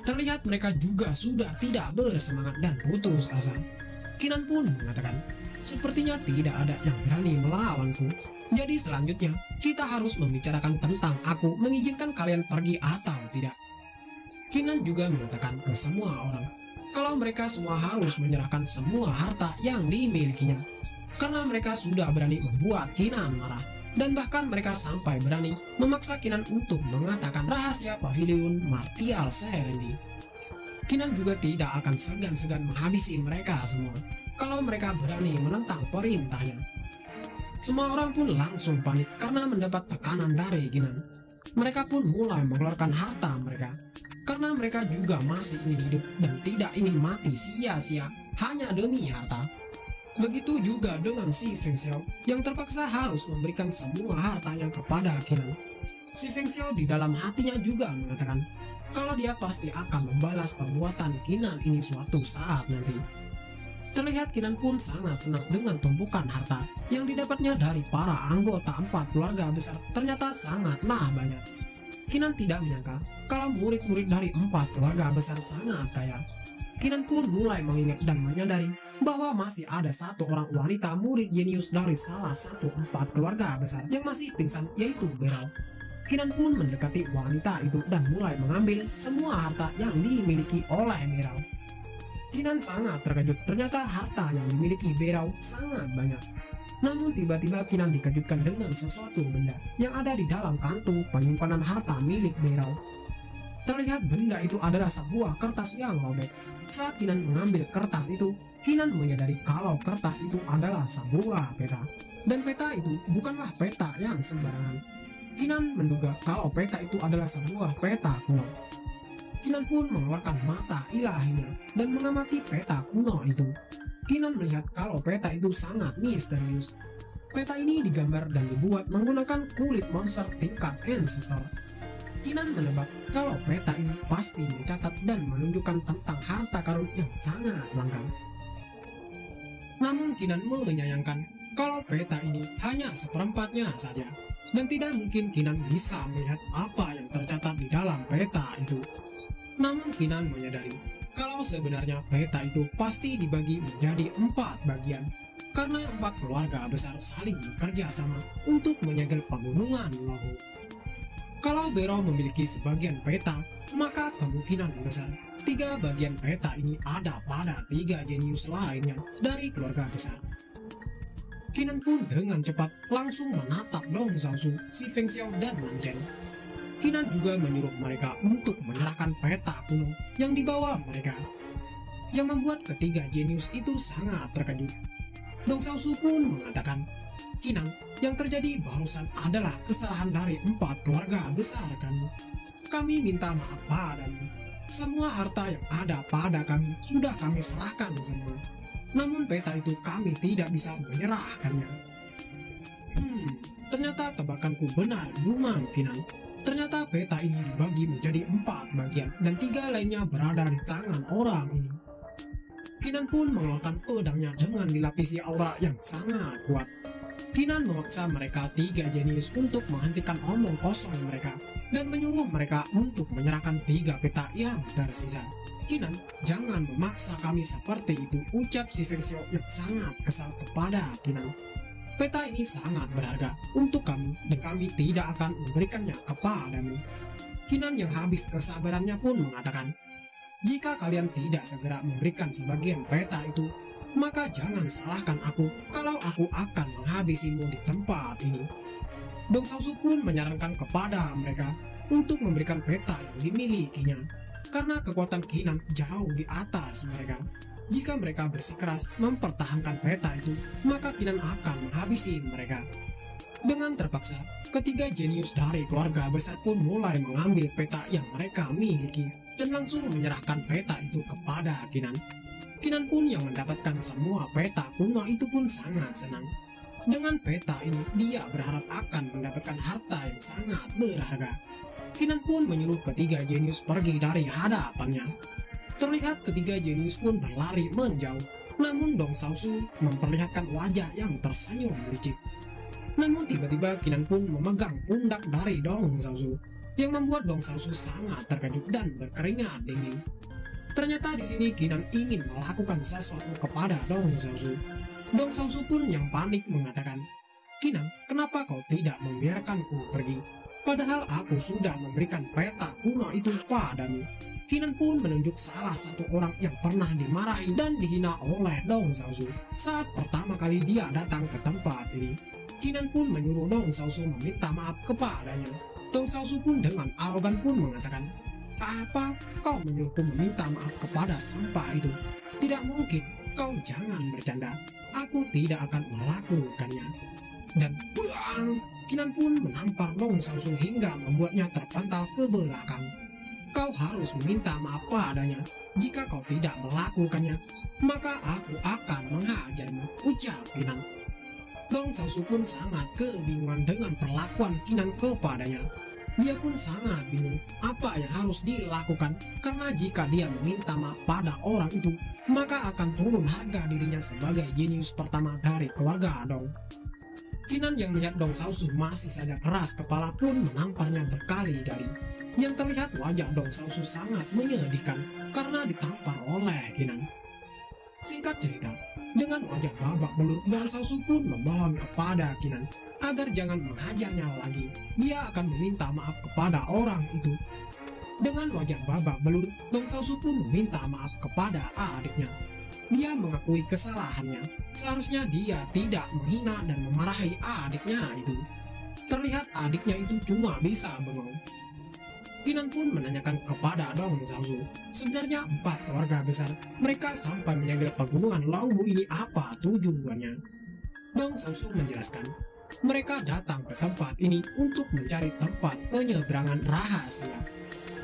Terlihat mereka juga sudah tidak bersemangat dan putus asa. Kinan pun mengatakan, "Sepertinya tidak ada yang berani melawanku. Jadi selanjutnya kita harus membicarakan tentang aku mengizinkan kalian pergi atau tidak." Kinan juga mengatakan ke semua orang kalau mereka semua harus menyerahkan semua harta yang dimilikinya karena mereka sudah berani membuat Kinan marah dan bahkan mereka sampai berani memaksa Kinan untuk mengatakan rahasia pavilion Martial Serendi. Kinan juga tidak akan segan-segan menghabisi mereka semua kalau mereka berani menentang perintahnya. Semua orang pun langsung panik karena mendapat tekanan dari Kinan. Mereka pun mulai mengeluarkan harta mereka karena mereka juga masih ingin hidup dan tidak ingin mati sia-sia hanya demi harta. Begitu juga dengan si Feng Xiao yang terpaksa harus memberikan semua hartanya kepada Kinan. Si Feng Xiao di dalam hatinya juga mengatakan kalau dia pasti akan membalas perbuatan Kinan ini suatu saat nanti. Terlihat Kinan pun sangat senang dengan tumpukan harta yang didapatnya dari para anggota 4 keluarga besar ternyata sangatlah banyak. Kinan tidak menyangka kalau murid-murid dari 4 keluarga besar sangat kaya. Kinan pun mulai mengingat dan menyadari bahwa masih ada satu orang wanita murid jenius dari salah satu 4 keluarga besar yang masih pingsan, yaitu Bero. Kinan pun mendekati wanita itu dan mulai mengambil semua harta yang dimiliki oleh Bero. Kinan sangat terkejut, ternyata harta yang dimiliki Bero sangat banyak. Namun tiba-tiba Kinan dikejutkan dengan sesuatu benda yang ada di dalam kantung penyimpanan harta milik Bero. Terlihat benda itu adalah sebuah kertas yang robek. Saat Kinan mengambil kertas itu, Kinan menyadari kalau kertas itu adalah sebuah peta. Dan peta itu bukanlah peta yang sembarangan. Kinan menduga kalau peta itu adalah sebuah peta kuno. Kinan pun mengeluarkan mata ilahinya dan mengamati peta kuno itu. Kinan melihat kalau peta itu sangat misterius. Peta ini digambar dan dibuat menggunakan kulit monster tingkat ancestor. Kinan menebak kalau peta ini pasti mencatat dan menunjukkan tentang harta karun yang sangat langka. Namun Kinan menyayangkan kalau peta ini hanya seperempatnya saja, dan tidak mungkin Kinan bisa melihat apa yang tercatat di dalam peta itu. Namun Kinan menyadari kalau sebenarnya peta itu pasti dibagi menjadi 4 bagian, karena 4 keluarga besar saling bekerja sama untuk menyegel pegunungan Lohu. Kalau Bero memiliki sebagian peta, maka kemungkinan besar 3 bagian peta ini ada pada 3 jenius lainnya dari keluarga besar. Kinan pun dengan cepat langsung menatap Dong Xiaosu, si Feng Xiao dan Lan Chen. Kinan juga menyuruh mereka untuk menyerahkan peta kuno yang dibawa mereka, yang membuat ketiga jenius itu sangat terkejut. Dong Xiaosu pun mengatakan, "Kinan, yang terjadi barusan adalah kesalahan dari 4 keluarga besar kami. Kami minta maaf padamu. Semua harta yang ada pada kami sudah kami serahkan semua. Namun peta itu kami tidak bisa menyerahkannya." Ternyata tebakanku benar, Gumam Kinan. Ternyata peta ini dibagi menjadi 4 bagian dan 3 lainnya berada di tangan orang ini. Kinan pun mengeluarkan pedangnya dengan dilapisi aura yang sangat kuat. Kinan memaksa mereka 3 jenius untuk menghentikan omong kosong mereka dan menyuruh mereka untuk menyerahkan 3 peta yang tersisa. "Kinan, jangan memaksa kami seperti itu," ucap si Feng Xiao yang sangat kesal kepada Kinan. "Peta ini sangat berharga untuk kami dan kami tidak akan memberikannya kepadamu." Kinan yang habis kesabarannya pun mengatakan, "Jika kalian tidak segera memberikan sebagian peta itu, maka jangan salahkan aku kalau aku akan menghabisimu di tempat ini." Dong Xiaosu pun menyarankan kepada mereka untuk memberikan peta yang dimilikinya, karena kekuatan Kinan jauh di atas mereka. Jika mereka bersikeras mempertahankan peta itu, maka Kinan akan menghabisi mereka. Dengan terpaksa, ketiga jenius dari keluarga besar pun mulai mengambil peta yang mereka miliki dan langsung menyerahkan peta itu kepada Kinan. Kinan pun yang mendapatkan semua peta kuno itu pun sangat senang. Dengan peta ini, dia berharap akan mendapatkan harta yang sangat berharga. Kinan pun menyuruh ketiga jenius pergi dari hadapannya. Terlihat ketiga jenius pun berlari menjauh, namun Dong Xiaosu memperlihatkan wajah yang tersenyum licik. Namun tiba-tiba Kinan pun memegang pundak dari Dong Xiaosu, yang membuat Dong Xiaosu sangat terkejut dan berkeringat dingin. Ternyata di sini Kinan ingin melakukan sesuatu kepada Dong Xiaosu. Dong Xiaosu pun yang panik mengatakan, "Kinan, kenapa kau tidak membiarkanku pergi? Padahal aku sudah memberikan peta kuno itu padamu." Kinan pun menunjuk salah satu orang yang pernah dimarahi dan dihina oleh Dong Xiaosu saat pertama kali dia datang ke tempat ini. Kinan pun menyuruh Dong Xiaosu meminta maaf kepadanya. Dong Xiaosu pun dengan arogan pun mengatakan, "Apa? Kau menyuruhku meminta maaf kepada sampah itu? Tidak mungkin, kau jangan bercanda. Aku tidak akan melakukannya." Dan bang! Kinan pun menampar Dong Xiaosu hingga membuatnya terpental ke belakang. "Kau harus meminta maaf padanya. Jika kau tidak melakukannya, maka aku akan menghajarmu," ucap Kinan. Dong Xiaosu pun sangat kebingungan dengan perlakuan Kinan kepadanya. Dia pun sangat bingung apa yang harus dilakukan, karena jika dia meminta maaf pada orang itu, maka akan turun harga dirinya sebagai jenius pertama dari keluarga Dong. Kinan yang melihat Dong Xiaosu masih saja keras kepala pun menamparnya berkali-kali. Yang terlihat wajah Dong Xiaosu sangat menyedihkan karena ditampar oleh Kinan. Singkat cerita, dengan wajah babak belur, Dong Xiaosu pun memohon kepada Kinan agar jangan menghajarnya lagi. Dia akan meminta maaf kepada orang itu. Dengan wajah babak belur, Dong Xiaosu pun meminta maaf kepada adiknya. Dia mengakui kesalahannya. Seharusnya dia tidak menghina dan memarahi adiknya itu. Terlihat adiknya itu cuma bisa bengong. Kinan pun menanyakan kepada Dong Xiaosu, sebenarnya 4 keluarga besar mereka sampai menyegel pegunungan Laohu ini apa tujuannya. Dong Xiaosu menjelaskan, mereka datang ke tempat ini untuk mencari tempat penyeberangan rahasia.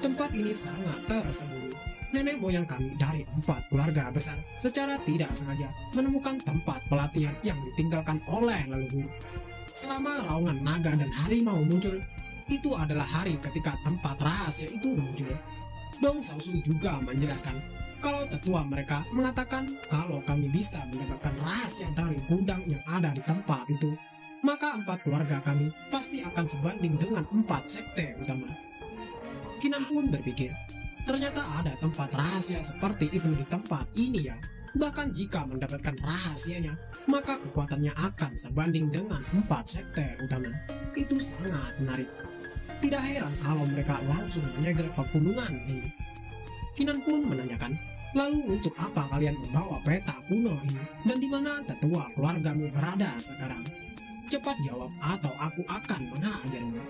Tempat ini sangat tersembunyi. Nenek moyang kami dari 4 keluarga besar secara tidak sengaja menemukan tempat pelatihan yang ditinggalkan oleh leluhur. Selama raungan naga dan harimau muncul, itu adalah hari ketika tempat rahasia itu muncul. Dong Sausu juga menjelaskan kalau tetua mereka mengatakan kalau kami bisa mendapatkan rahasia dari gudang yang ada di tempat itu, maka 4 keluarga kami pasti akan sebanding dengan 4 sekte utama. Kinan pun berpikir, ternyata ada tempat rahasia seperti itu di tempat ini ya. Bahkan jika mendapatkan rahasianya, maka kekuatannya akan sebanding dengan 4 sekte utama. Itu sangat menarik. Tidak heran kalau mereka langsung menyegel pegunungan ini. Kinan pun menanyakan, lalu untuk apa kalian membawa peta kuno ini? Dan di mana tetua keluargamu berada sekarang? Cepat jawab atau aku akan mengajarmu.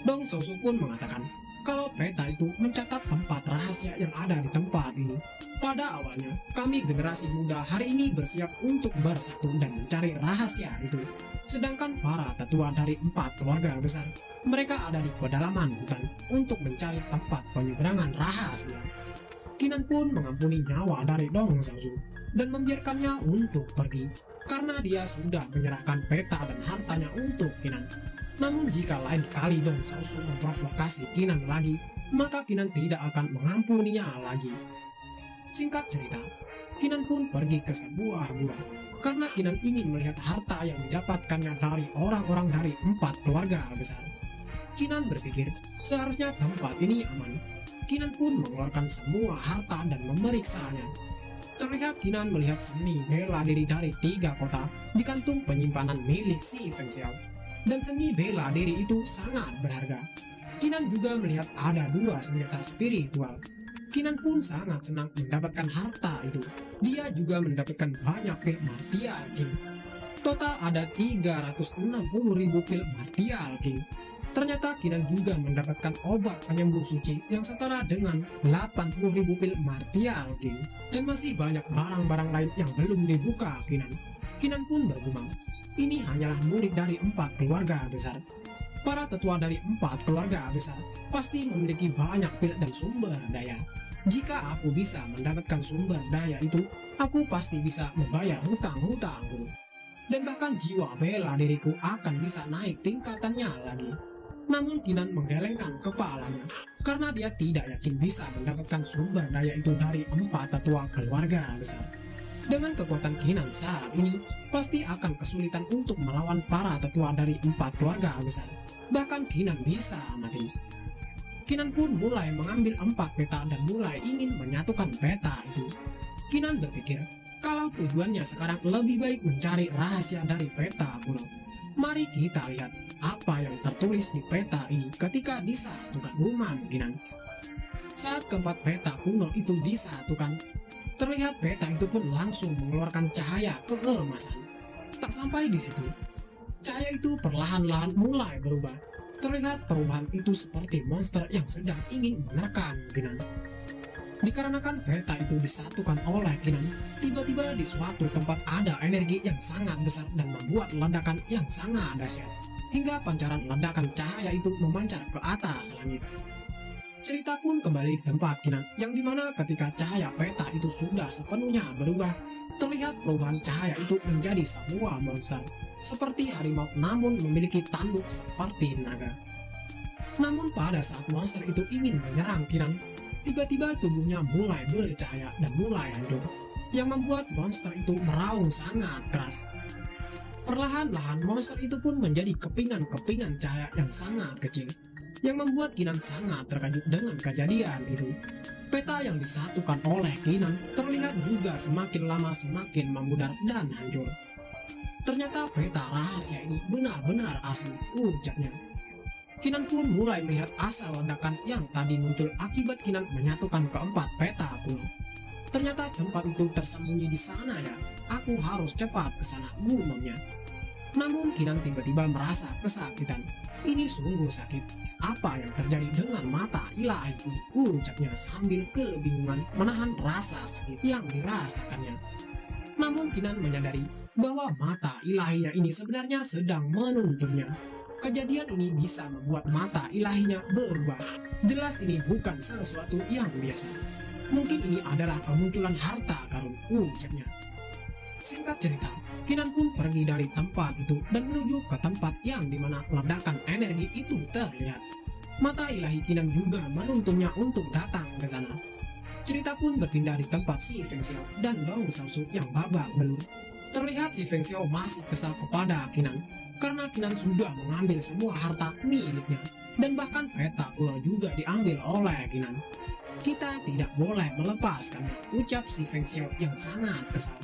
Dong Sausu pun mengatakan, kalau peta itu mencatat tempat rahasia yang ada di tempat ini. Pada awalnya, kami generasi muda hari ini bersiap untuk bersatu dan mencari rahasia itu. Sedangkan para tetua dari 4 keluarga besar, mereka ada di pedalaman hutan untuk mencari tempat penyeberangan rahasia. Kinan pun mengampuni nyawa dari Dong Sausu dan membiarkannya untuk pergi karena dia sudah menyerahkan peta dan hartanya untuk Kinan. Namun jika lain kali Dong Sausu memprovokasi Kinan lagi, maka Kinan tidak akan mengampuninya lagi. Singkat cerita, Kinan pun pergi ke sebuah gua karena Kinan ingin melihat harta yang didapatkannya dari orang-orang dari 4 keluarga besar. Kinan berpikir seharusnya tempat ini aman. Kinan pun mengeluarkan semua harta dan memeriksanya. Terlihat Kinan melihat seni bela diri dari 3 kota di kantung penyimpanan milik si Feng Xiao. Dan seni bela diri itu sangat berharga. Kinan juga melihat ada 2 senjata spiritual. Kinan pun sangat senang mendapatkan harta itu. Dia juga mendapatkan banyak pil Martial King. Total ada 360.000 pil Martial King. Ternyata Kinan juga mendapatkan obat penyembuh suci yang setara dengan 80.000 pil Martial King. Dan masih banyak barang-barang lain yang belum dibuka Kinan. Kinan pun bergumam, ini hanyalah murid dari 4 keluarga besar. Para tetua dari 4 keluarga besar pasti memiliki banyak pil dan sumber daya. Jika aku bisa mendapatkan sumber daya itu, aku pasti bisa membayar hutang-hutangku. Dan bahkan jiwa bela diriku akan bisa naik tingkatannya lagi. Namun Kinan menggelengkan kepalanya karena dia tidak yakin bisa mendapatkan sumber daya itu dari 4 tetua keluarga besar. Dengan kekuatan Kinan saat ini, pasti akan kesulitan untuk melawan para tetua dari 4 keluarga besar. Bahkan Kinan bisa mati. Kinan pun mulai mengambil 4 peta dan mulai ingin menyatukan peta itu. Kinan berpikir, kalau tujuannya sekarang lebih baik mencari rahasia dari peta kuno. Mari kita lihat apa yang tertulis di peta ini ketika disatukan gumam Kinan. Saat keempat peta kuno itu disatukan, terlihat peta itu pun langsung mengeluarkan cahaya keemasan. Tak sampai di situ, cahaya itu perlahan-lahan mulai berubah. Terlihat perubahan itu seperti monster yang sedang ingin menerkam Kinan. Dikarenakan peta itu disatukan oleh Kinan, tiba-tiba di suatu tempat ada energi yang sangat besar dan membuat ledakan yang sangat dahsyat. Hingga pancaran ledakan cahaya itu memancar ke atas langit. Cerita pun kembali di tempat Kinan, yang dimana ketika cahaya peta itu sudah sepenuhnya berubah, terlihat perubahan cahaya itu menjadi sebuah monster seperti harimau, namun memiliki tanduk seperti naga. Namun pada saat monster itu ingin menyerang Kinan, tiba-tiba tubuhnya mulai bercahaya dan mulai hancur, yang membuat monster itu meraung sangat keras. Perlahan-lahan monster itu pun menjadi kepingan-kepingan cahaya yang sangat kecil, yang membuat Kinan sangat terkejut dengan kejadian itu. Peta yang disatukan oleh Kinan terlihat juga semakin lama semakin memudar dan hancur. Ternyata peta rahasia ini benar-benar asli, ucapnya. Kinan pun mulai melihat asal ledakan yang tadi muncul akibat Kinan menyatukan keempat peta kuno. Ternyata tempat itu tersembunyi di sana ya. Aku harus cepat ke sana, gumamnya. Namun Kinan tiba-tiba merasa kesakitan. Ini sungguh sakit. Apa yang terjadi dengan mata ilahiku? Ucapnya sambil kebingungan menahan rasa sakit yang dirasakannya. Namun Kinan menyadari bahwa mata ilahinya ini sebenarnya sedang menuntunnya. Kejadian ini bisa membuat mata ilahinya berubah. Jelas ini bukan sesuatu yang biasa. Mungkin ini adalah kemunculan harta karun, ucapnya. Singkat cerita, Kinan pun pergi dari tempat itu dan menuju ke tempat yang dimana ledakan energi itu terlihat. Mata ilahi Kinan juga menuntunnya untuk datang ke sana. Cerita pun berpindah di tempat si Feng Xiao dan Dong Xiaosu yang babak belur. Terlihat si Feng Xiao masih kesal kepada Kinan karena Kinan sudah mengambil semua harta miliknya dan bahkan peta pulau juga diambil oleh Kinan. Kita tidak boleh melepaskannya, ucap si Feng Xiao yang sangat kesal.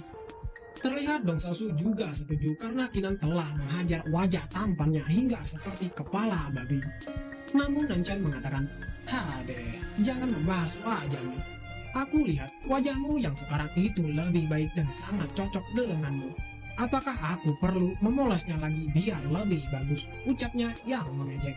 Terlihat Dong Xiaosu juga setuju karena Kinan telah menghajar wajah tampannya hingga seperti kepala babi. Namun Nanchan mengatakan, "Hade, jangan membahas wajahmu. Aku lihat wajahmu yang sekarang itu lebih baik dan sangat cocok denganmu. Apakah aku perlu memolesnya lagi biar lebih bagus?" ucapnya yang mengejek.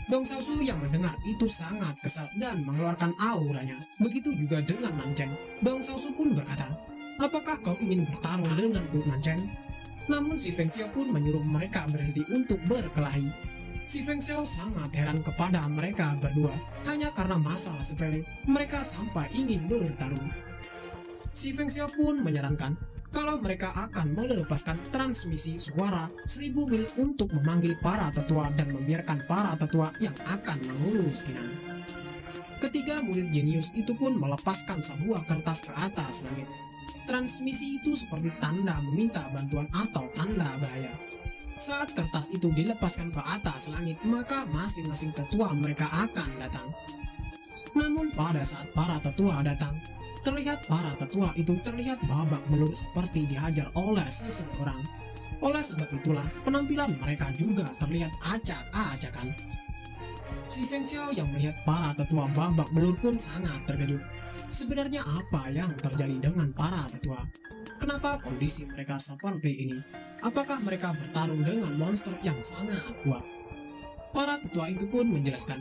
Dong Xiaosu yang mendengar itu sangat kesal dan mengeluarkan auranya. Begitu juga dengan Nanchan. Dong Xiaosu pun berkata, "Apakah kau ingin bertarung denganku, Nanchan?" Namun si Feng Xiao pun menyuruh mereka berhenti untuk berkelahi. Si Feng Xiao sangat heran kepada mereka berdua, hanya karena masalah sepele mereka sampai ingin bertarung. Si Feng Xiao pun menyarankan kalau mereka akan melepaskan transmisi suara 1000 mil untuk memanggil para tetua dan membiarkan para tetua yang akan mengurus Kinan. Ketiga murid jenius itu pun melepaskan sebuah kertas ke atas langit. Transmisi itu seperti tanda meminta bantuan atau tanda bahaya. Saat kertas itu dilepaskan ke atas langit, maka masing-masing tetua mereka akan datang. Namun pada saat para tetua datang, terlihat para tetua itu terlihat babak belur seperti dihajar oleh seseorang. Oleh sebab itulah penampilan mereka juga terlihat acak-acakan. Si Feng Xiao yang melihat para tetua babak belur pun sangat terkejut. Sebenarnya apa yang terjadi dengan para tetua? Kenapa kondisi mereka seperti ini? Apakah mereka bertarung dengan monster yang sangat kuat? Para tetua itu pun menjelaskan,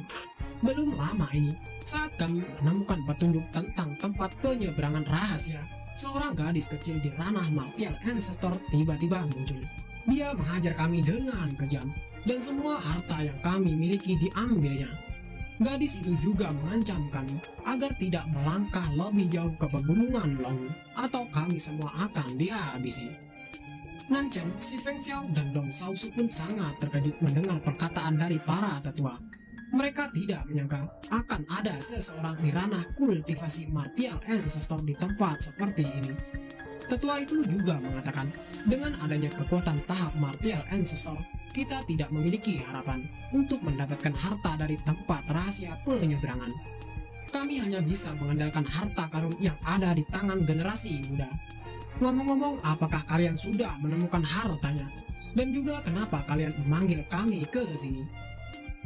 "Belum lama ini, saat kami menemukan petunjuk tentang tempat penyeberangan rahasia, seorang gadis kecil di ranah Martial Ancestor tiba-tiba muncul. Dia menghajar kami dengan kejam, dan semua harta yang kami miliki diambilnya. Gadis itu juga mengancam kami agar tidak melangkah lebih jauh ke pegunungan Long, atau kami semua akan dihabisi." Nanchan, si Feng Xiao, dan Dong Xiaosu pun sangat terkejut mendengar perkataan dari para tetua. Mereka tidak menyangka akan ada seseorang di ranah kultivasi Martial Ancestor di tempat seperti ini. Tetua itu juga mengatakan, dengan adanya kekuatan tahap Martial Ancestor, kita tidak memiliki harapan untuk mendapatkan harta dari tempat rahasia penyeberangan. Kami hanya bisa mengandalkan harta karun yang ada di tangan generasi muda. Ngomong-ngomong, apakah kalian sudah menemukan hartanya? Dan juga kenapa kalian memanggil kami ke sini?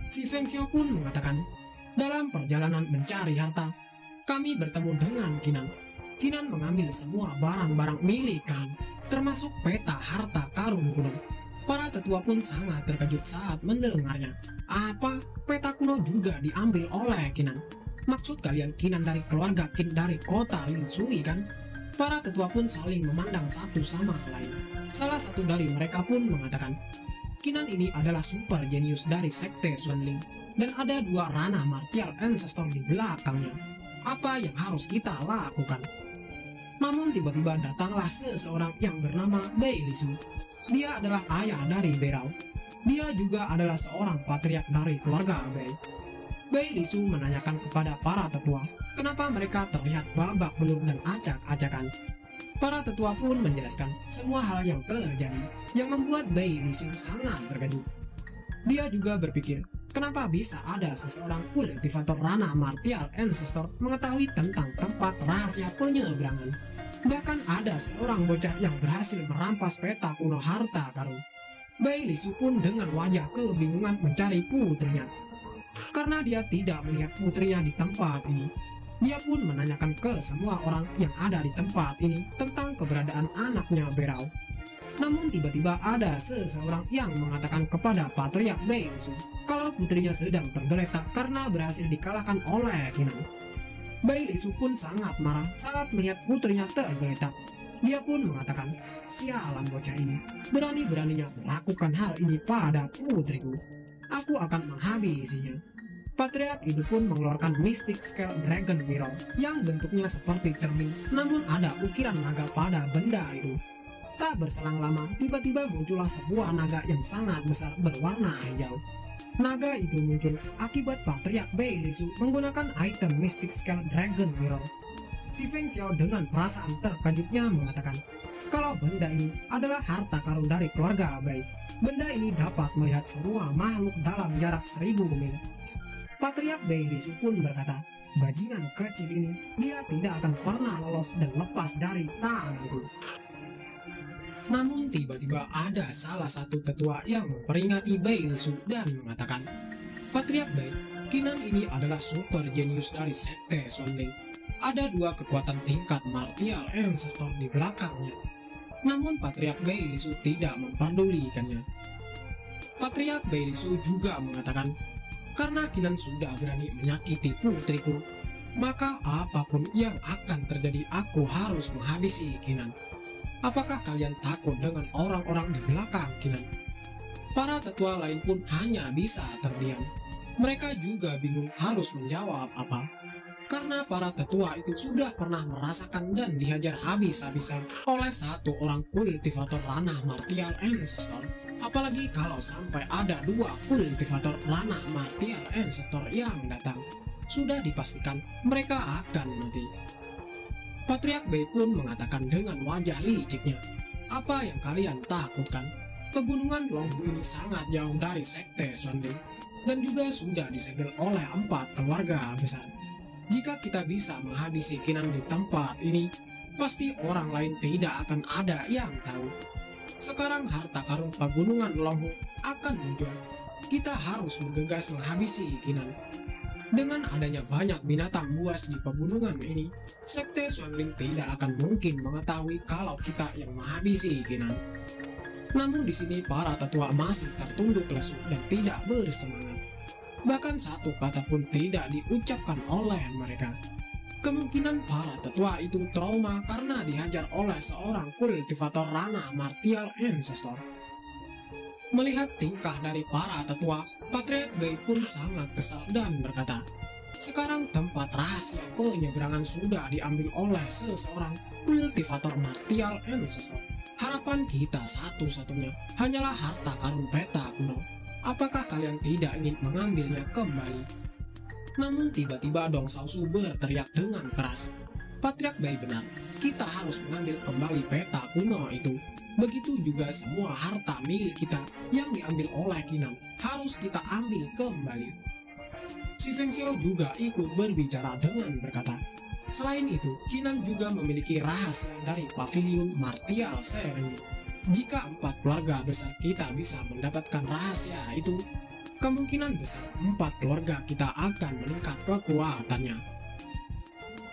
Si Feng Xiao pun mengatakan, dalam perjalanan mencari harta, kami bertemu dengan Kinan. Kinan mengambil semua barang-barang milik kami, termasuk peta harta karun kuno. Para tetua pun sangat terkejut saat mendengarnya. Apa? Peta kuno juga diambil oleh Kinan? Maksud kalian Kinan dari keluarga Qin dari kota Lin Sui kan? Para tetua pun saling memandang satu sama lain. Salah satu dari mereka pun mengatakan, Kinan ini adalah super jenius dari sekte Xuanling, dan ada 2 ranah Martial Ancestor di belakangnya. Apa yang harus kita lakukan? Namun tiba-tiba datanglah seseorang yang bernama Bei Lisu. Dia adalah ayah dari Berao. Dia juga adalah seorang patriark dari keluarga Bei. Bei Lisu menanyakan kepada para tetua, kenapa mereka terlihat babak belur dan acak-acakan. Para tetua pun menjelaskan semua hal yang terjadi, yang membuat Bei Lisu sangat terkejut. Dia juga berpikir, kenapa bisa ada seseorang kultivator ranah Martial Ancestor mengetahui tentang tempat rahasia penyeberangan. Bahkan ada seorang bocah yang berhasil merampas peta kuno harta karun. Bei Lisu pun dengan wajah kebingungan mencari putrinya. Karena dia tidak melihat putrinya di tempat ini, dia pun menanyakan ke semua orang yang ada di tempat ini tentang keberadaan anaknya Berao. Namun tiba-tiba ada seseorang yang mengatakan kepada Patriark Bei Lisu kalau putrinya sedang tergeletak karena berhasil dikalahkan oleh Kinan. Bei Lisu pun sangat marah saat melihat putrinya tergeletak. Dia pun mengatakan, sialan bocah ini, berani-beraninya melakukan hal ini pada putriku. Aku akan menghabisinya. Patriark itu pun mengeluarkan Mystic Scale Dragon Mirror yang bentuknya seperti cermin, namun ada ukiran naga pada benda itu. Tak berselang lama, tiba-tiba muncullah sebuah naga yang sangat besar berwarna hijau. Naga itu muncul akibat Patriark Beilisu menggunakan item Mystic Scale Dragon Mirror. Si Feng Xiao dengan perasaan terkejutnya mengatakan, kalau benda ini adalah harta karun dari keluarga Bei. Benda ini dapat melihat semua makhluk dalam jarak 1000 mil. Patriark Beilisu pun berkata, bajingan kecil ini, dia tidak akan pernah lolos dan lepas dari tanganku. Namun tiba-tiba ada salah satu tetua yang memperingati Beilisu dan mengatakan, Patriark Bei, Kinan ini adalah super jenius dari sekte Xuanling. Ada 2 kekuatan tingkat martial ancestor di belakangnya. Namun Patriark Beilisu tidak memperdulikannya. Patriark Beilisu juga mengatakan, karena Kinan sudah berani menyakiti putriku, maka apapun yang akan terjadi aku harus menghabisi Kinan. Apakah kalian takut dengan orang-orang di belakang Kinan? Para tetua lain pun hanya bisa terdiam. Mereka juga bingung harus menjawab apa. Karena para tetua itu sudah pernah merasakan dan dihajar habis-habisan oleh satu orang kultivator ranah martial ancestor. Apalagi kalau sampai ada 2 kultivator ranah martial ancestor yang datang, sudah dipastikan mereka akan mati. Patriark Bei pun mengatakan dengan wajah liciknya, apa yang kalian takutkan? Pegunungan Longhu ini sangat jauh dari sekte Xuanling dan juga sudah disegel oleh 4 keluarga besar. Jika kita bisa menghabisi Kinan di tempat ini, pasti orang lain tidak akan ada yang tahu. Sekarang harta karun pegunungan Longhu akan muncul. Kita harus bergegas menghabisi Kinan. Dengan adanya banyak binatang buas di pegunungan ini, sekte Xuanling tidak akan mungkin mengetahui kalau kita yang menghabisi Kinan. Namun di sini para tetua masih tertunduk lesu dan tidak bersemangat. Bahkan satu kata pun tidak diucapkan oleh mereka. Kemungkinan para tetua itu trauma karena dihajar oleh seorang kultivator ranah martial ancestor. Melihat tingkah dari para tetua, Patriark Bei pun sangat kesal dan berkata, sekarang tempat rahasia penyeberangan sudah diambil oleh seseorang kultivator martial ancestor. Harapan kita satu-satunya hanyalah harta karun peta kuno. Apakah kalian tidak ingin mengambilnya kembali? Namun tiba-tiba Dong Xiaosu berteriak dengan keras, Patriark Bei benar, kita harus mengambil kembali peta kuno itu. Begitu juga semua harta milik kita yang diambil oleh Kinan harus kita ambil kembali. Si Feng Xiao juga ikut berbicara dengan berkata, selain itu Kinan juga memiliki rahasia dari pavilion martial Serenity. Jika 4 keluarga besar kita bisa mendapatkan rahasia itu, kemungkinan besar 4 keluarga kita akan meningkat kekuatannya.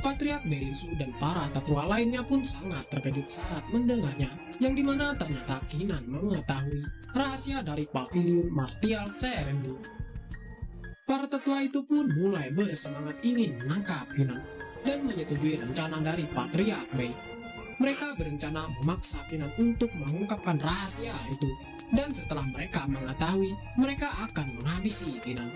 Patriark Beilisu dan para tetua lainnya pun sangat terkejut saat mendengarnya, yang dimana ternyata Kinan mengetahui rahasia dari pavilion martial Serenity. Para tetua itu pun mulai bersemangat ingin menangkap Kinan dan menyetujui rencana dari Patriark Bei. Mereka berencana memaksa Kinan untuk mengungkapkan rahasia itu, dan setelah mereka mengetahui, mereka akan menghabisi Kinan.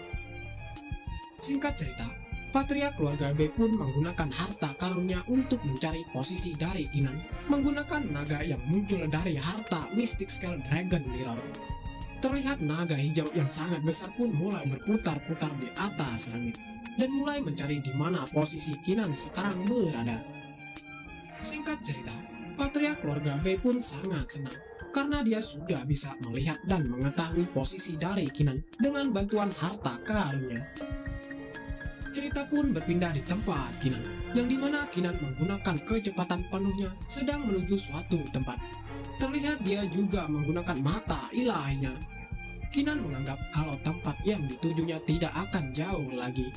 Singkat cerita, Patriark keluarga Bei pun menggunakan harta karunnya untuk mencari posisi dari Kinan, menggunakan naga yang muncul dari harta Mystic Scale Dragon Mirror. Terlihat naga hijau yang sangat besar pun mulai berputar-putar di atas langit, dan mulai mencari di mana posisi Kinan sekarang berada. Singkat cerita, Patriark keluarga Bei pun sangat senang, karena dia sudah bisa melihat dan mengetahui posisi dari Kinan dengan bantuan harta karunnya. Cerita pun berpindah di tempat Kinan, yang dimana Kinan menggunakan kecepatan penuhnya sedang menuju suatu tempat. Terlihat dia juga menggunakan mata ilahinya. Kinan menganggap kalau tempat yang ditujunya tidak akan jauh lagi.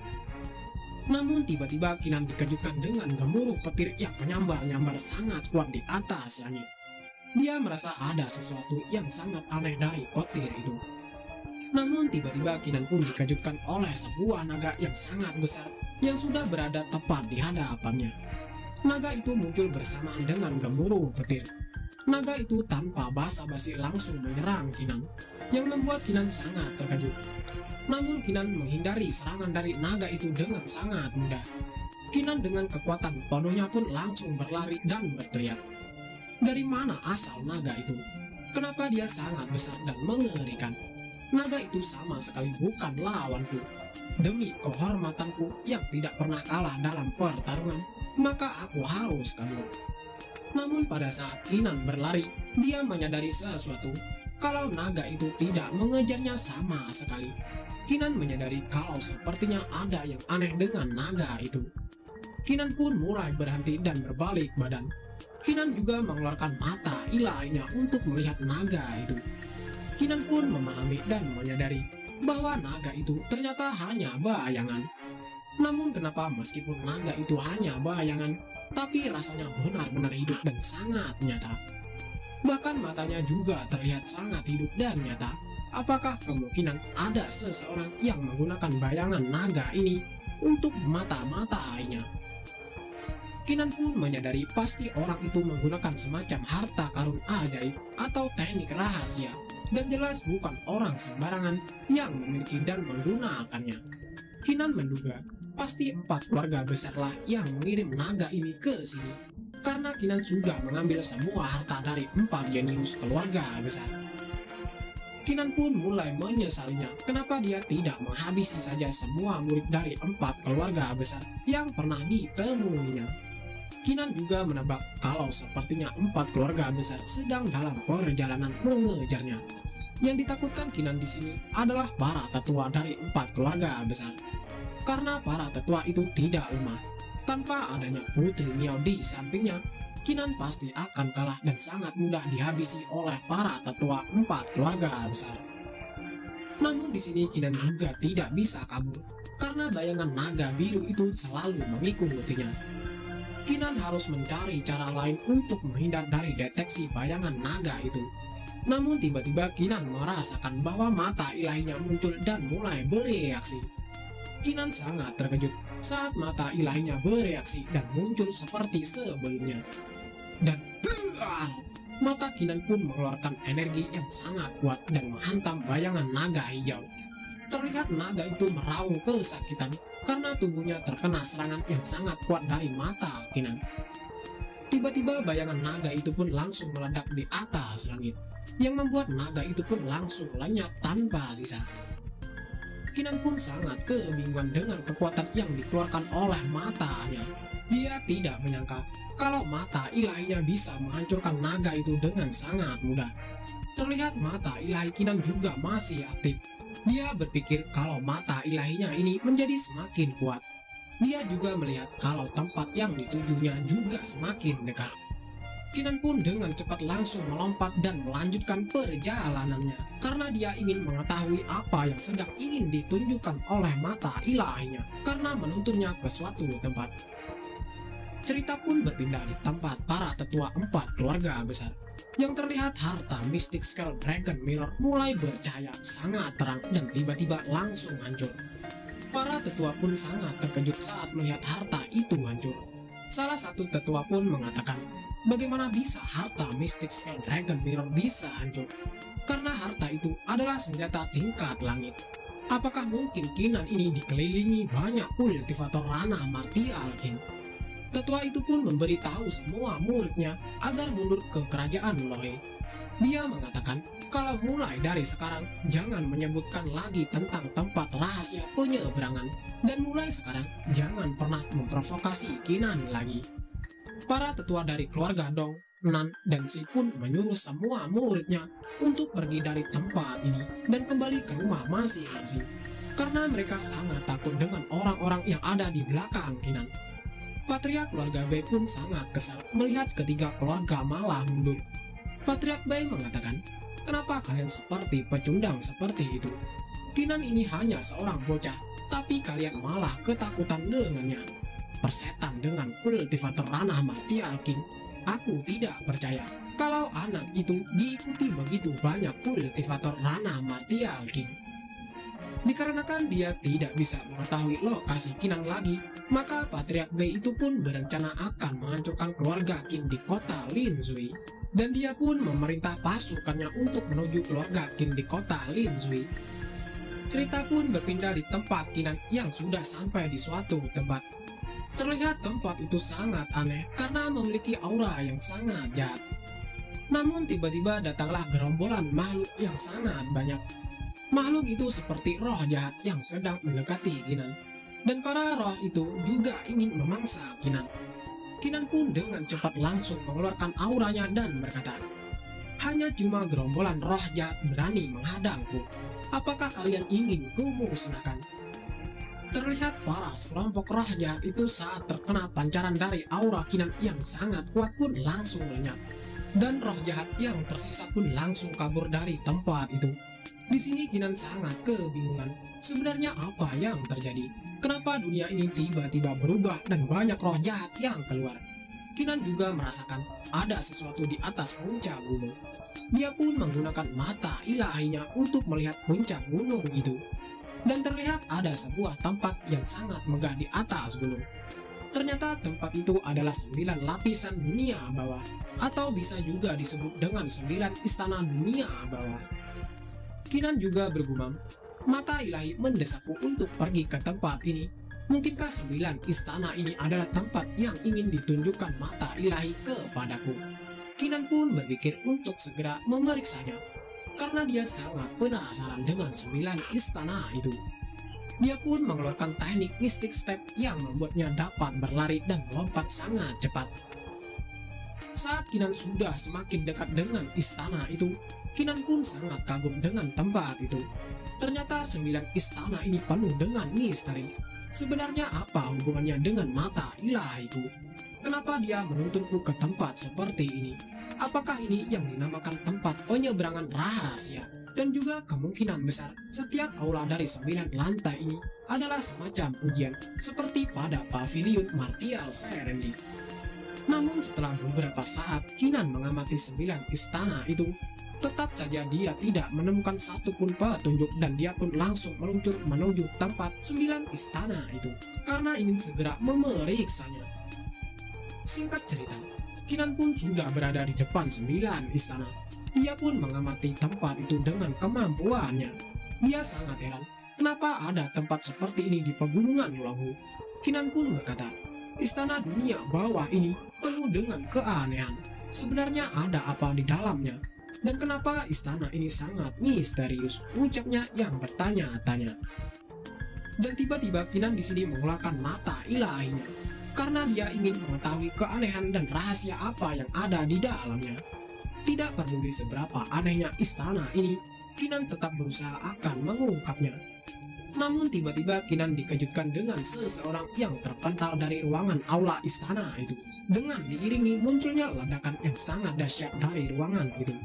Namun tiba-tiba Kinan dikejutkan dengan gemuruh petir yang menyambar-nyambar sangat kuat di atas langit. Dia merasa ada sesuatu yang sangat aneh dari petir itu. Namun tiba-tiba Kinan pun dikejutkan oleh sebuah naga yang sangat besar yang sudah berada tepat di hadapannya. naga itu muncul bersamaan dengan gemuruh petir. Naga itu tanpa basa-basi langsung menyerang Kinan, yang membuat Kinan sangat terkejut. Namun Kinan menghindari serangan dari naga itu dengan sangat mudah. Kinan dengan kekuatan penuhnya pun langsung berlari dan berteriak. Dari mana asal naga itu? Kenapa dia sangat besar dan mengerikan? Naga itu sama sekali bukan lawanku. Demi kehormatanku yang tidak pernah kalah dalam pertarungan, maka aku harus kabur. Namun pada saat Kinan berlari, dia menyadari sesuatu, kalau naga itu tidak mengejarnya sama sekali. Kinan menyadari kalau sepertinya ada yang aneh dengan naga itu. Kinan pun mulai berhenti dan berbalik badan. Kinan juga mengeluarkan mata ilahinya untuk melihat naga itu. Kinan pun memahami dan menyadari bahwa naga itu ternyata hanya bayangan. Namun kenapa meskipun naga itu hanya bayangan, tapi rasanya benar-benar hidup dan sangat nyata. Bahkan matanya juga terlihat sangat hidup dan nyata. Apakah kemungkinan ada seseorang yang menggunakan bayangan naga ini untuk mata-matainya? Kinan pun menyadari pasti orang itu menggunakan semacam harta karun ajaib atau teknik rahasia, dan jelas bukan orang sembarangan yang memiliki dan menggunakannya. Kinan menduga pasti 4 keluarga besarlah yang mengirim naga ini ke sini, karena Kinan sudah mengambil semua harta dari 4 jenius keluarga besar. Kinan pun mulai menyesalinya kenapa dia tidak menghabisi saja semua murid dari 4 keluarga besar yang pernah ditemuinya. Kinan juga menebak kalau sepertinya 4 keluarga besar sedang dalam perjalanan mengejarnya. Yang ditakutkan Kinan di sini adalah para tetua dari 4 keluarga besar. Karena para tetua itu tidak lemah. Tanpa adanya Putri Miao di sampingnya, Kinan pasti akan kalah dan sangat mudah dihabisi oleh para tetua 4 keluarga besar. Namun di sini Kinan juga tidak bisa kabur, karena bayangan naga biru itu selalu mengikutinya. Kinan harus mencari cara lain untuk menghindar dari deteksi bayangan naga itu. Namun tiba-tiba Kinan merasakan bahwa mata ilahinya muncul dan mulai bereaksi. Kinan sangat terkejut saat mata ilahinya bereaksi dan muncul seperti sebelumnya. Dan mata Kinan pun mengeluarkan energi yang sangat kuat dan menghantam bayangan naga hijau. Terlihat naga itu meraung kesakitan karena tubuhnya terkena serangan yang sangat kuat dari mata Kinan. Tiba-tiba bayangan naga itu pun langsung meledak di atas langit, yang membuat naga itu pun langsung lenyap tanpa sisa. Kinan pun sangat kebingungan dengan kekuatan yang dikeluarkan oleh matanya. Dia tidak menyangka kalau mata ilahinya bisa menghancurkan naga itu dengan sangat mudah. Terlihat mata ilahi Kinan juga masih aktif. Dia berpikir kalau mata ilahinya ini menjadi semakin kuat. Dia juga melihat kalau tempat yang ditujunya juga semakin dekat. Kinan pun dengan cepat langsung melompat dan melanjutkan perjalanannya, karena dia ingin mengetahui apa yang sedang ingin ditunjukkan oleh mata ilahinya, karena menuntunnya ke suatu tempat. Cerita pun berpindah di tempat para tetua 4 keluarga besar. Yang terlihat harta Mystic Skull Dragon Mirror mulai bercahaya sangat terang dan tiba-tiba langsung hancur. Para tetua pun sangat terkejut saat melihat harta itu hancur. Salah satu tetua pun mengatakan, bagaimana bisa harta Mystic Skull Dragon Mirror bisa hancur? Karena harta itu adalah senjata tingkat langit. Apakah mungkin Kinan ini dikelilingi banyak kultivator ranah martial King? Tetua itu pun memberitahu semua muridnya agar mundur ke kerajaan Lohe. Dia mengatakan kalau mulai dari sekarang jangan menyebutkan lagi tentang tempat rahasia penyeberangan, dan mulai sekarang jangan pernah memprovokasi Kinan lagi. Para tetua dari keluarga Dong, Nan, dan Si pun menyuruh semua muridnya untuk pergi dari tempat ini dan kembali ke rumah masing-masing, karena mereka sangat takut dengan orang-orang yang ada di belakang Kinan. Patriark keluarga Bai pun sangat kesal melihat ketiga keluarga malah mundur. Patriark Bai mengatakan, kenapa kalian seperti pecundang seperti itu? Kinan ini hanya seorang bocah, tapi kalian malah ketakutan dengannya. Persetan dengan kultivator ranah martial King. Aku tidak percaya kalau anak itu diikuti begitu banyak kultivator ranah martial King. Dikarenakan dia tidak bisa mengetahui lokasi Kinan lagi, Maka Patriark Wei itu pun berencana akan menghancurkan keluarga Qin di kota Lin Zui. Dan dia pun memerintah pasukannya untuk menuju keluarga Qin di kota Lin Zui. Cerita pun berpindah di tempat Qinan yang sudah sampai di suatu tempat. Terlihat tempat itu sangat aneh karena memiliki aura yang sangat jahat. Namun tiba-tiba datanglah gerombolan makhluk yang sangat banyak. Makhluk itu seperti roh jahat yang sedang mendekati Qinan. Dan para roh itu juga ingin memangsa Qinan. Qinan pun dengan cepat langsung mengeluarkan auranya dan berkata, "Hanya cuma gerombolan roh jahat berani menghadangku. Apakah kalian ingin kumusnahkan?" Terlihat para sekelompok roh jahat itu saat terkena pancaran dari aura Qinan yang sangat kuat pun langsung lenyap. Dan roh jahat yang tersisa pun langsung kabur dari tempat itu. Di sini Qinan sangat kebingungan. Sebenarnya apa yang terjadi? Kenapa dunia ini tiba-tiba berubah dan banyak roh jahat yang keluar? Qinan juga merasakan ada sesuatu di atas puncak gunung. Dia pun menggunakan mata ilahinya untuk melihat puncak gunung itu. Dan terlihat ada sebuah tempat yang sangat megah di atas gunung. Ternyata tempat itu adalah 9 lapisan dunia bawah, atau bisa juga disebut dengan 9 istana dunia bawah. Qinan juga bergumam, mata ilahi mendesakku untuk pergi ke tempat ini. Mungkinkah 9 istana ini adalah tempat yang ingin ditunjukkan mata ilahi kepadaku? Qinan pun berpikir untuk segera memeriksanya, karena dia sangat penasaran dengan 9 istana itu. Dia pun mengeluarkan teknik Mystic Step yang membuatnya dapat berlari dan melompat sangat cepat. Saat Qinan sudah semakin dekat dengan istana itu, Qinan pun sangat kagum dengan tempat itu. Ternyata 9 istana ini penuh dengan misteri. Sebenarnya apa hubungannya dengan mata ilahiku? Kenapa dia menuntunku ke tempat seperti ini? Apakah ini yang dinamakan tempat penyeberangan rahasia? Dan juga kemungkinan besar setiap aula dari 9 lantai ini adalah semacam ujian seperti pada pavilion martial Serendi. Namun setelah beberapa saat Qinan mengamati 9 istana itu, tetap saja dia tidak menemukan satupun petunjuk dan dia pun langsung meluncur menuju tempat 9 istana itu karena ingin segera memeriksanya. Singkat cerita, Qinan pun sudah berada di depan 9 istana. Dia pun mengamati tempat itu dengan kemampuannya. Dia sangat heran, kenapa ada tempat seperti ini di pegunungan Luanghu. Qinan pun berkata, istana dunia bawah ini penuh dengan keanehan. Sebenarnya ada apa di dalamnya? Dan kenapa istana ini sangat misterius? Ucapnya yang bertanya-tanya. Dan tiba-tiba Qinan di sini mengeluarkan mata ilahinya, karena dia ingin mengetahui keanehan dan rahasia apa yang ada di dalamnya. Tidak peduli seberapa anehnya istana ini, Qinan tetap berusaha akan mengungkapnya. Namun tiba-tiba Qinan dikejutkan dengan seseorang yang terpental dari ruangan aula istana itu. Dengan diiringi munculnya ledakan yang sangat dahsyat dari ruangan itu.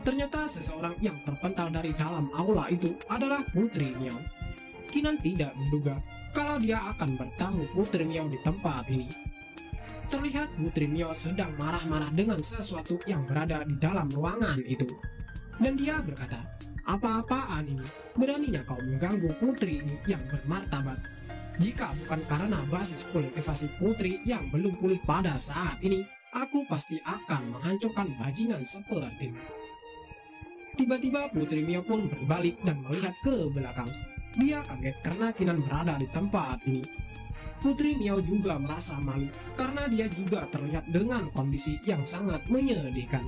Ternyata seseorang yang terpental dari dalam aula itu adalah Putri Miao. Qinan tidak menduga kalau dia akan bertemu Putri Miao di tempat ini. Terlihat Putri Miao sedang marah-marah dengan sesuatu yang berada di dalam ruangan itu. Dan dia berkata, apa-apaan ini? Beraninya kau mengganggu putri ini yang bermartabat. Jika bukan karena basis kultivasi putri yang belum pulih pada saat ini, aku pasti akan menghancurkan bajingan sepertimu. Tiba-tiba Putri Miao pun berbalik dan melihat ke belakang. Dia kaget karena Qinan berada di tempat ini. Putri Miao juga merasa malu karena dia juga terlihat dengan kondisi yang sangat menyedihkan.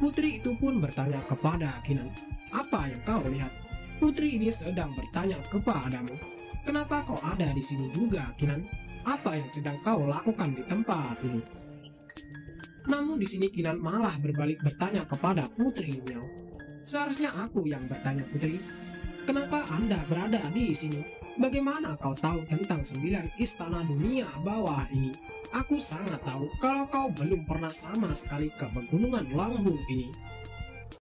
Putri itu pun bertanya kepada Qinan, apa yang kau lihat? Putri ini sedang bertanya kepadamu, kenapa kau ada di sini juga, Qinan? Apa yang sedang kau lakukan di tempat ini? Namun di sini Qinan malah berbalik bertanya kepada Putri Miao. Seharusnya aku yang bertanya, Putri. Kenapa Anda berada di sini? Bagaimana kau tahu tentang 9 istana dunia bawah ini? Aku sangat tahu kalau kau belum pernah sama sekali ke pegunungan Luanghu ini.